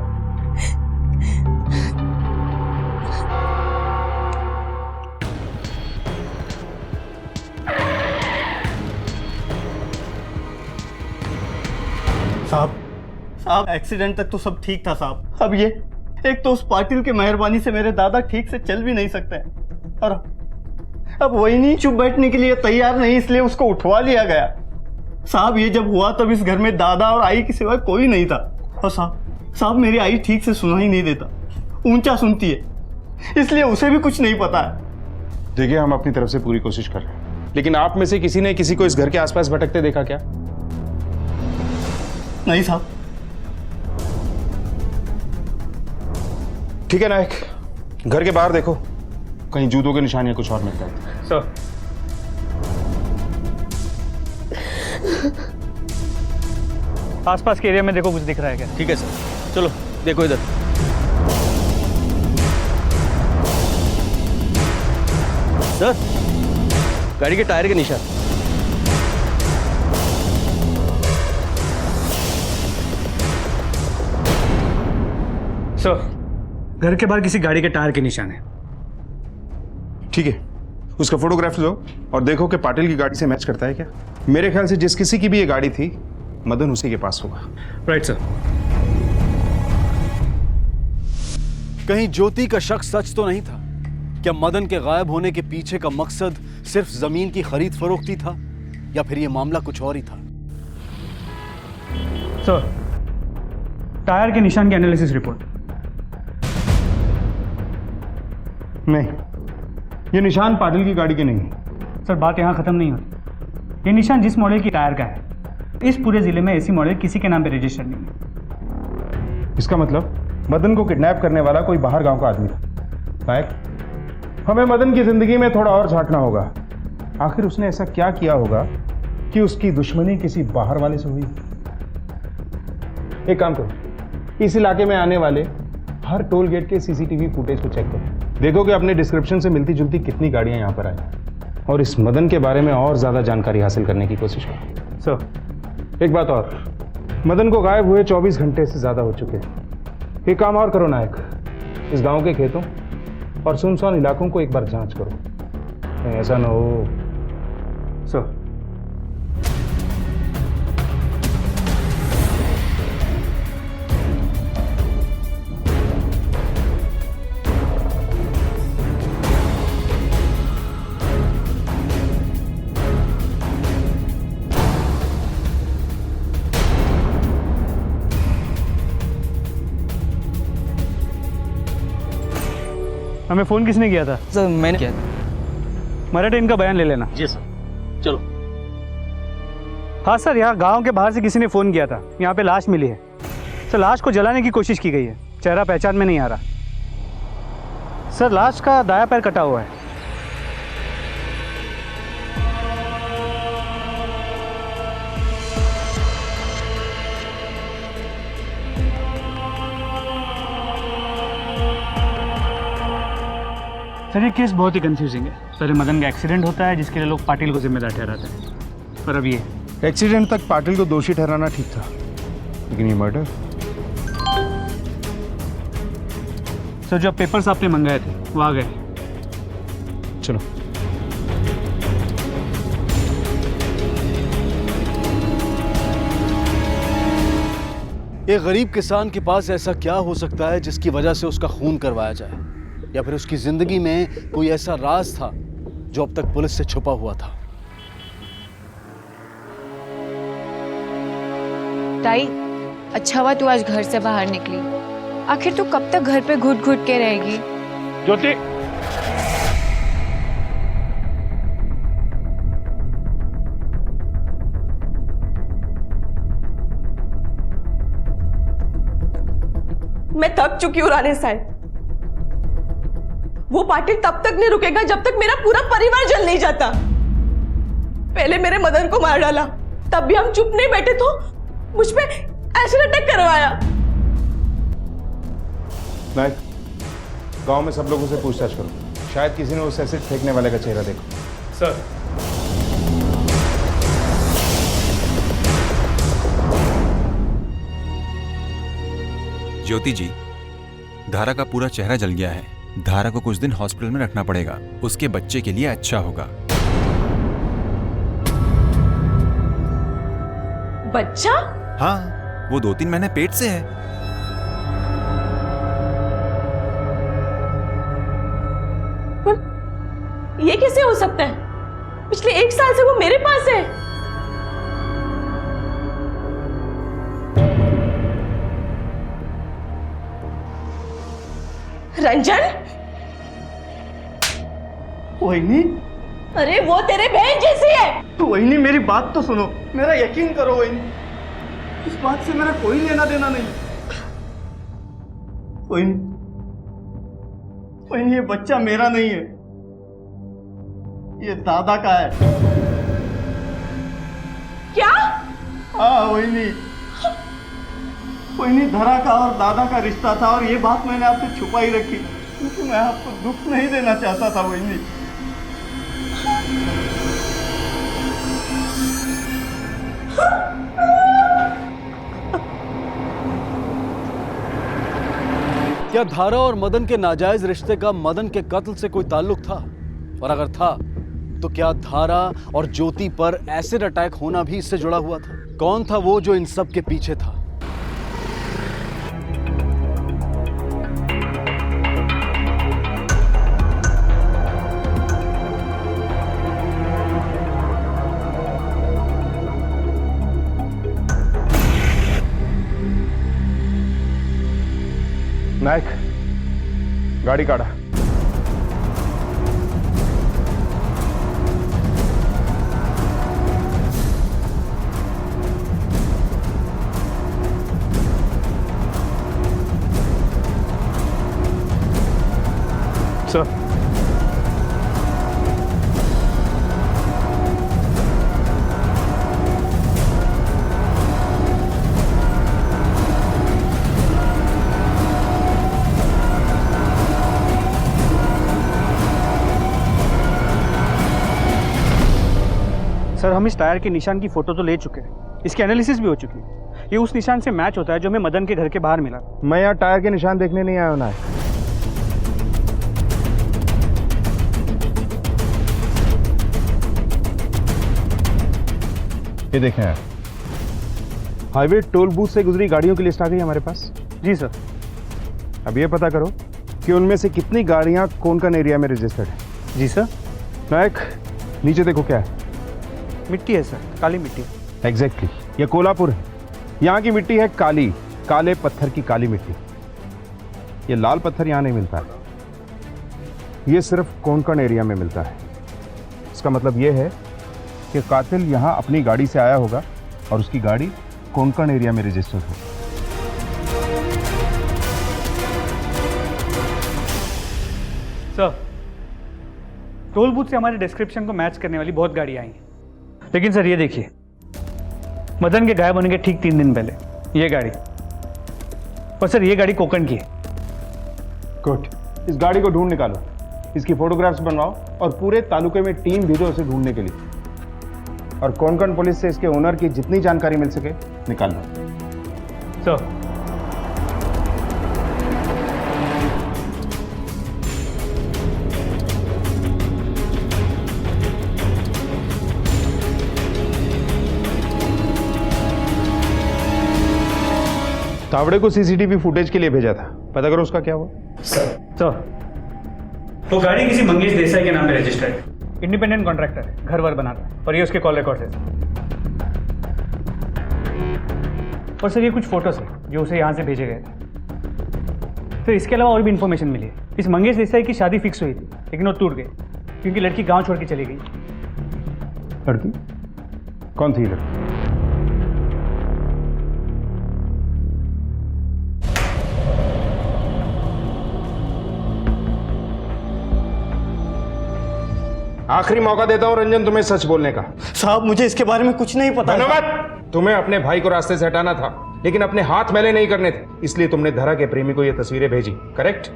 साहब एक्सीडेंट तक तो सब ठीक था साहब। अब ये एक तो उस पाटिल की मेहरबानी से मेरे दादा ठीक से चल भी नहीं सकते हैं, और अब वही नहीं चुप बैठने के लिए तैयार नहीं, इसलिए उसको उठवा लिया गया। साहब ये जब हुआ तब इस घर में दादा और आई के सिवाय कोई नहीं था। और साहब मेरी आई ठीक से सुना ही नहीं देता, ऊंचा सुनती है, इसलिए उसे भी कुछ नहीं पता है। देखिए, हम अपनी तरफ से पूरी कोशिश कर रहे हैं, लेकिन आप में से किसी ने किसी को इस घर के आसपास भटकते देखा क्या? नहीं साहब। ठीक है नायक, घर के बाहर देखो, कहीं जूतों के निशान या कुछ और मिलता है। सर, आसपास के एरिया में देखो कुछ दिख रहा है क्या? ठीक है सर, चलो देखो इधर। सर, गाड़ी के टायर के निशान। सर, घर के बाहर किसी गाड़ी के टायर के निशान है। ठीक है, उसका फोटोग्राफ लो और देखो कि पाटिल की गाड़ी से मैच करता है क्या। मेरे ख्याल से जिस किसी की भी ये गाड़ी थी, मदन उसी के पास होगा। Right sir. कहीं ज्योति का शक सच तो नहीं था? क्या मदन के गायब होने के पीछे का मकसद सिर्फ जमीन की खरीद फरोख्ती था, या फिर यह मामला कुछ और ही था? सर, टायर के निशान की एनालिसिस रिपोर्ट। नहीं, ये निशान पाटिल की गाड़ी के नहीं है। सर, बात यहाँ खत्म नहीं होती। ये निशान जिस मॉडल की टायर का है इस पूरे ज़िले में ऐसी मॉडल किसी के नाम पे रजिस्टर्ड नहीं है। इसका मतलब मदन को किडनैप करने वाला कोई बाहर गांव का आदमी था। नायक, हमें मदन की जिंदगी में थोड़ा और झांकना होगा। आखिर उसने ऐसा क्या किया होगा कि उसकी दुश्मनी किसी बाहर वाले से हुई? एक काम करो, इस इलाके में आने वाले हर टोल गेट के सीसीटीवी फुटेज को चेक करो। देखो कि अपने डिस्क्रिप्शन से मिलती जुलती कितनी गाड़ियां यहां पर आई और इस मदन के बारे में और ज्यादा जानकारी हासिल करने की कोशिश करो। सर, एक बात और, मदन को गायब हुए 24 घंटे से ज्यादा हो चुके हैं। एक काम और करो नायक, इस गांव के खेतों और सुनसान इलाकों को एक बार जांच करो, कहीं ऐसा ना हो। सर, हमें फ़ोन किसने किया था? सर मैंने किया था। मराठे, इनका बयान ले लेना। जी सर, चलो। हाँ सर, यहाँ गांव के बाहर से किसी ने फ़ोन किया था, यहाँ पे लाश मिली है। सर, लाश को जलाने की कोशिश की गई है, चेहरा पहचान में नहीं आ रहा। सर, लाश का दायां पैर कटा हुआ है। सर, ये केस बहुत ही कंफ्यूजिंग है। सर, मदन का एक्सीडेंट होता है जिसके लिए लोग पाटिल को जिम्मेदार ठहराते हैं, पर अब ये एक्सीडेंट तक पाटिल को दोषी ठहराना ठीक था, लेकिन ये मर्डर। सर, जो पेपर्स आपने मंगाए थे वो आ गए। चलो। एक गरीब किसान के पास ऐसा क्या हो सकता है जिसकी वजह से उसका खून करवाया जाए, या फिर उसकी जिंदगी में कोई ऐसा राज था जो अब तक पुलिस से छुपा हुआ था? ताई, अच्छा हुआ तू आज घर से बाहर निकली। आखिर तू कब तक घर पे घुट घुट के रहेगी? ज्योति, मैं थक चुकी हूँ राणे साहब। वो पाटिल तब तक नहीं रुकेगा जब तक मेरा पूरा परिवार जल नहीं जाता। पहले मेरे मदन को मार डाला, तब भी हम चुप नहीं बैठे तो मुझ पे एसिड अटैक करवाया। नायक, गांव में सब लोगों से पूछताछ करो, शायद किसी ने उस एसिड फेंकने वाले का चेहरा देखा। सर, ज्योति जी, धारा का पूरा चेहरा जल गया है। धारा को कुछ दिन हॉस्पिटल में रखना पड़ेगा, उसके बच्चे के लिए अच्छा होगा। बच्चा? हाँ, वो 2-3 महीने पेट से है। पर ये कैसे हो सकता है? पिछले 1 साल से वो मेरे पास है। रंजन? वहीनी? अरे वो तेरे बहन जैसी है। वहीनी, मेरी बात तो सुनो, मेरा यकीन करो वहीनी, इस बात से मेरा कोई लेना देना नहीं। वहीनी, वहीनी, ये बच्चा मेरा नहीं है, ये दादा का है। क्या? हाँ वहीनी, वहीनी, धरा का और दादा का रिश्ता था और ये बात मैंने आपसे छुपाई रखी क्योंकि मैं आपको दुख नहीं देना चाहता था वहीनी। क्या धारा और मदन के नाजायज रिश्ते का मदन के कत्ल से कोई ताल्लुक था? और अगर था तो क्या धारा और ज्योति पर एसिड अटैक होना भी इससे जुड़ा हुआ था? कौन था वो जो इन सब के पीछे था? नायक, गाड़ी काढ़ा। सर सर हम इस टायर के निशान की फोटो तो ले चुके हैं, इसकी एनालिसिस भी हो चुकी है। ये उस निशान से मैच होता है जो हमें मदन के घर के बाहर मिला। मैं यहाँ टायर के निशान देखने नहीं आया हूँ ना। ये देखें यार, हाईवे टोल बूथ से गुजरी गाड़ियों की लिस्ट आ गई हमारे पास। जी सर। अब ये पता करो कि उनमें से कितनी गाड़ियाँ कोंकण एरिया में रजिस्टर्ड है। जी सर। नायक, नीचे देखो क्या है। मिट्टी है सर, काली मिट्टी। एग्जैक्टली, ये कोल्हापुर है। यहाँ की मिट्टी है काली, काले पत्थर की काली मिट्टी। ये लाल पत्थर यहाँ नहीं मिलता है, ये सिर्फ कोंकण एरिया में मिलता है। इसका मतलब ये है कि कातिल यहाँ अपनी गाड़ी से आया होगा और उसकी गाड़ी कोंकण एरिया में रजिस्टर्ड हो। सर, टोल बूथ से हमारे डिस्क्रिप्शन को मैच करने वाली बहुत गाड़ियाँ आई हैं, लेकिन सर ये देखिए, मदन के गायब होने के ठीक 3 दिन पहले ये गाड़ी, और सर ये गाड़ी कोंकण की है। गुड, इस गाड़ी को ढूंढ निकालो, इसकी फोटोग्राफ्स बनवाओ और पूरे तालुके में टीम भेजो उसे ढूंढने के लिए। और कोंकण पुलिस से इसके ओनर की जितनी जानकारी मिल सके निकाल लो। सर तावड़े को सीसीटीवी फुटेज के लिए भेजा था, पता करो उसका क्या हुआ। तो गाड़ी किसी मंगेश देसाई के नाम पे रजिस्टर्ड है, इंडिपेंडेंट कॉन्ट्रैक्टर है, घर वर बनाता है, और ये उसके कॉल रिकॉर्ड है। और सर ये कुछ फोटोज है जो उसे यहाँ से भेजे गए थे। फिर इसके अलावा और भी इंफॉर्मेशन मिली है। इस मंगेश देसाई की शादी फिक्स हुई थी, लेकिन वो टूट गई क्योंकि लड़की गांव छोड़ के चली गई। लड़की कौन थी लड़की? आखिरी मौका देता हूं रंजन तुम्हें सच बोलने का। साहब मुझे इसके बारे में कुछ नहीं पता। धन्यवाद। तुम्हें अपने भाई को रास्ते से हटाना था, लेकिन अपने हाथ मैले नहीं करने थे, इसलिए तुमने धरा के प्रेमी को ये तस्वीरें भेजी, करेक्ट?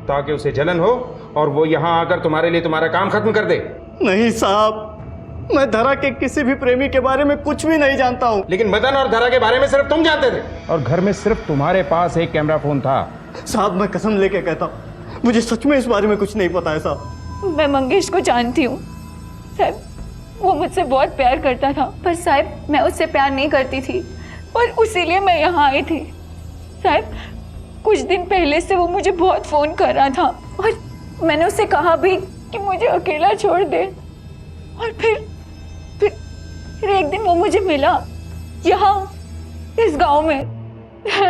ताकि उसे जलन हो और वो यहाँ आकर तुम्हारे लिए तुम्हारा काम खत्म कर दे। नहीं साहब, मैं धरा के किसी भी प्रेमी के बारे में कुछ भी नहीं जानता हूँ। लेकिन मदन और धरा के बारे में सिर्फ तुम जानते थे, और घर में सिर्फ तुम्हारे पास एक कैमरा फोन था। साहब मैं कसम लेके कहता हूँ, मुझे सच में इस बारे में कुछ नहीं पता है साहब। मैं मंगेश को जानती हूँ साहब, वो मुझसे बहुत प्यार करता था, पर साहब मैं उससे प्यार नहीं करती थी और इसीलिए मैं यहाँ आई थी। साहब कुछ दिन पहले से वो मुझे बहुत फ़ोन कर रहा था और मैंने उससे कहा भी कि मुझे अकेला छोड़ दे, और फिर एक दिन वो मुझे मिला यहाँ इस गांव में।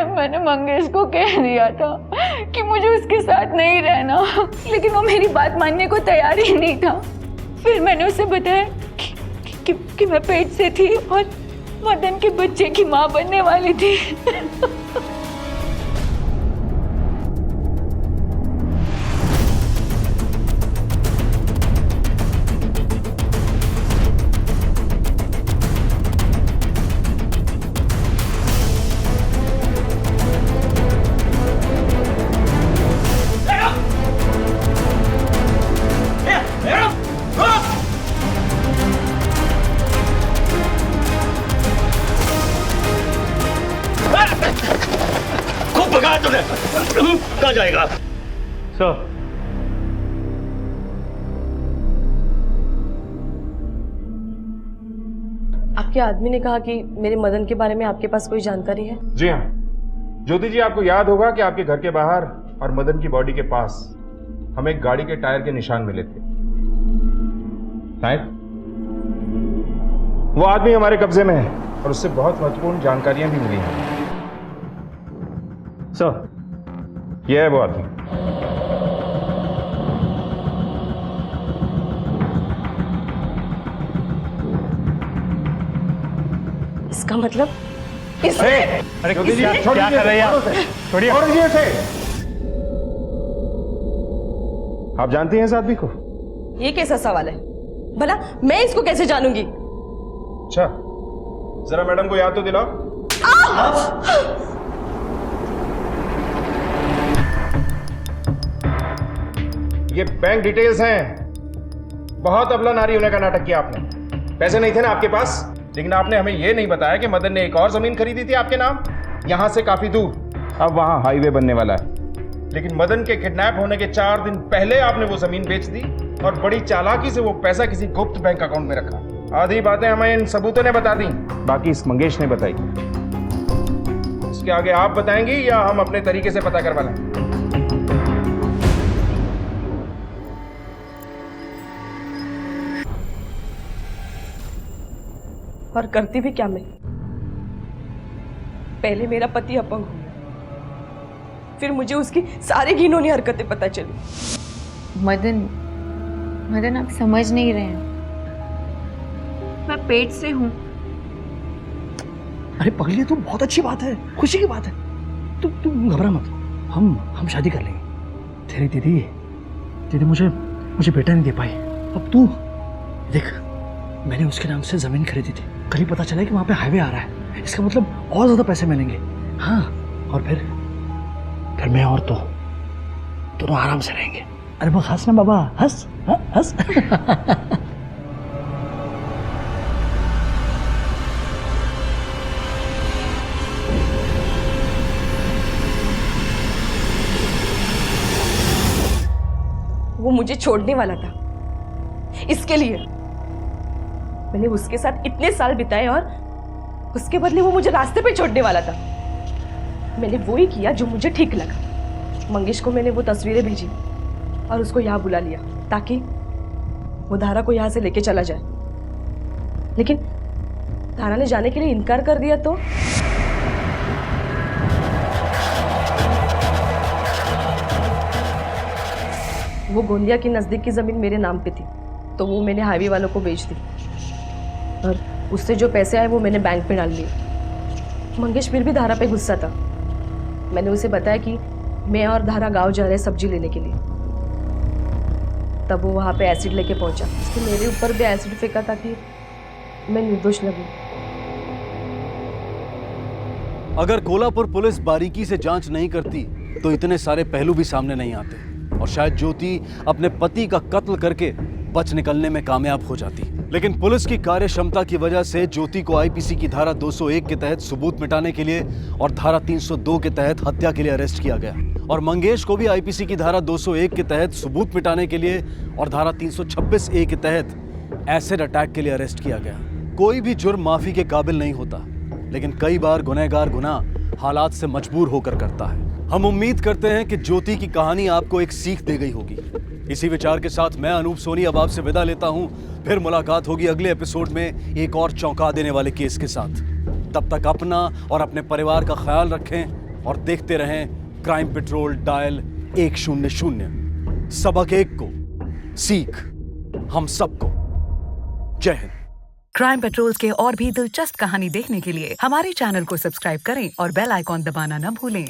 मैंने मंगेश को कह दिया था कि मुझे उसके साथ नहीं रहना, लेकिन वो मेरी बात मानने को तैयार ही नहीं था। फिर मैंने उसे बताया कि मैं पेट से थी और मदन के बच्चे की माँ बनने वाली थी। कहाँ जाएगा? सर आपके आदमी ने कहा कि मेरे मदन के बारे में आपके पास कोई जानकारी है? जी हाँ ज्योति जी, आपको याद होगा कि आपके घर के बाहर और मदन की बॉडी के पास हमें एक गाड़ी के टायर के निशान मिले थे। नायक, वो आदमी हमारे कब्जे में है और उससे बहुत महत्वपूर्ण जानकारियां भी मिली हैं। सर ये है वो आदमी। इसका मतलब अरे ज्योति जी, क्या कर रहे हैं आप? छोड़िए। और ये थे आप जानती हैं इस आदमी को? ये कैसा सवाल है? भला मैं इसको कैसे जानूंगी? अच्छा, जरा मैडम को याद तो दिलाओ। ये बैंक डिटेल्स हैं। बहुत अबला नारी होने का नाटक किया आपने। पैसे नहीं थे ना आपके पास, लेकिन आपने हमें यह नहीं बताया कि मदन ने एक और जमीन खरीदी थी आपके नाम, यहां से काफी दूर। अब वहां हाईवे बनने वाला है, लेकिन मदन के किडनैप होने के 4 दिन पहले आपने वो जमीन बेच दी और बड़ी चालाकी से वो पैसा किसी गुप्त बैंक अकाउंट में रखा। आधी बातें हमें इन सबूतों ने बता दी, बाकी इस मंगेश ने बताई। इसके आगे आप बताएंगी या हम अपने तरीके से पता करवा लें? और करती भी क्या मैं? पहले मेरा पति अपंग हो गया, फिर मुझे उसकी सारी घिनौनी हरकतें पता चली। मदन आप समझ नहीं रहे हैं, मैं पेट से हूँ। अरे पगली, तो बहुत अच्छी बात है, खुशी की बात है। तुम घबरा मत, हम शादी कर लेंगे। तेरी दीदी मुझे बेटा नहीं दे पाई। अब तू देख, मैंने उसके नाम से जमीन खरीदी थी, कल ही पता चला कि वहां पे हाईवे आ रहा है। इसका मतलब और ज्यादा पैसे मिलेंगे। हाँ, और फिर मैं और तो दोनों आराम से रहेंगे। अरे बस हंस ना बाबा, हंस। हाँ, हंस। वो मुझे छोड़ने वाला था, इसके लिए मैंने उसके साथ इतने साल बिताए और उसके बदले वो मुझे रास्ते पे छोड़ने वाला था। मैंने वो ही किया जो मुझे ठीक लगा। मंगेश को मैंने वो तस्वीरें भेजी और उसको यहाँ बुला लिया ताकि वो धारा को यहाँ से लेके चला जाए, लेकिन धारा ने जाने के लिए इनकार कर दिया तो वो गोंदिया के नजदीक की जमीन मेरे नाम पे थी, तो वो मैंने हाईवे वालों को बेच दी और उससे जो पैसे आए वो मैंने बैंक पे डाल लिए। मंगेश फिर भी धारा पे गुस्सा था। मैंने उसे बताया कि मैं और धारा गांव जा रहे हैं सब्जी लेने के लिए। तब वो वहाँ पे एसिड लेके पहुंचा। उसने मेरे ऊपर भी एसिड फेंका ताकि मैं निर्दोष लगूं। अगर कोल्हापुर पुलिस बारीकी से जांच नहीं करती तो इतने सारे पहलू भी सामने नहीं आते और शायद ज्योति अपने पति का कत्ल करके बच निकलने में कामयाब हो जाती। लेकिन पुलिस की कार्य क्षमता की वजह से ज्योति को आईपीसी की धारा 201 के तहत सबूत मिटाने के लिए और धारा 302 के तहत हत्या के लिए अरेस्ट किया गया, और मंगेश को भी आईपीसी की धारा 201 के तहत सबूत मिटाने के लिए और धारा 326A के तहत एसिड अटैक के लिए अरेस्ट किया गया। कोई भी जुर्म माफी के काबिल नहीं होता, लेकिन कई बार गुनहगार गुनाह हालात से मजबूर होकर करता है। हम उम्मीद करते हैं कि ज्योति की कहानी आपको एक सीख दे गई होगी। इसी विचार के साथ मैं अनूप सोनी अब आपसे विदा लेता हूं। फिर मुलाकात होगी अगले एपिसोड में एक और चौंका देने वाले केस के साथ। तब तक अपना और अपने परिवार का ख्याल रखें और देखते रहें क्राइम पेट्रोल डायल 100। सबक एक को सीख हम सबको। जय हिंद। क्राइम पेट्रोल के और भी दिलचस्प कहानी देखने के लिए हमारे चैनल को सब्सक्राइब करें और बेल आइकॉन दबाना न भूलें।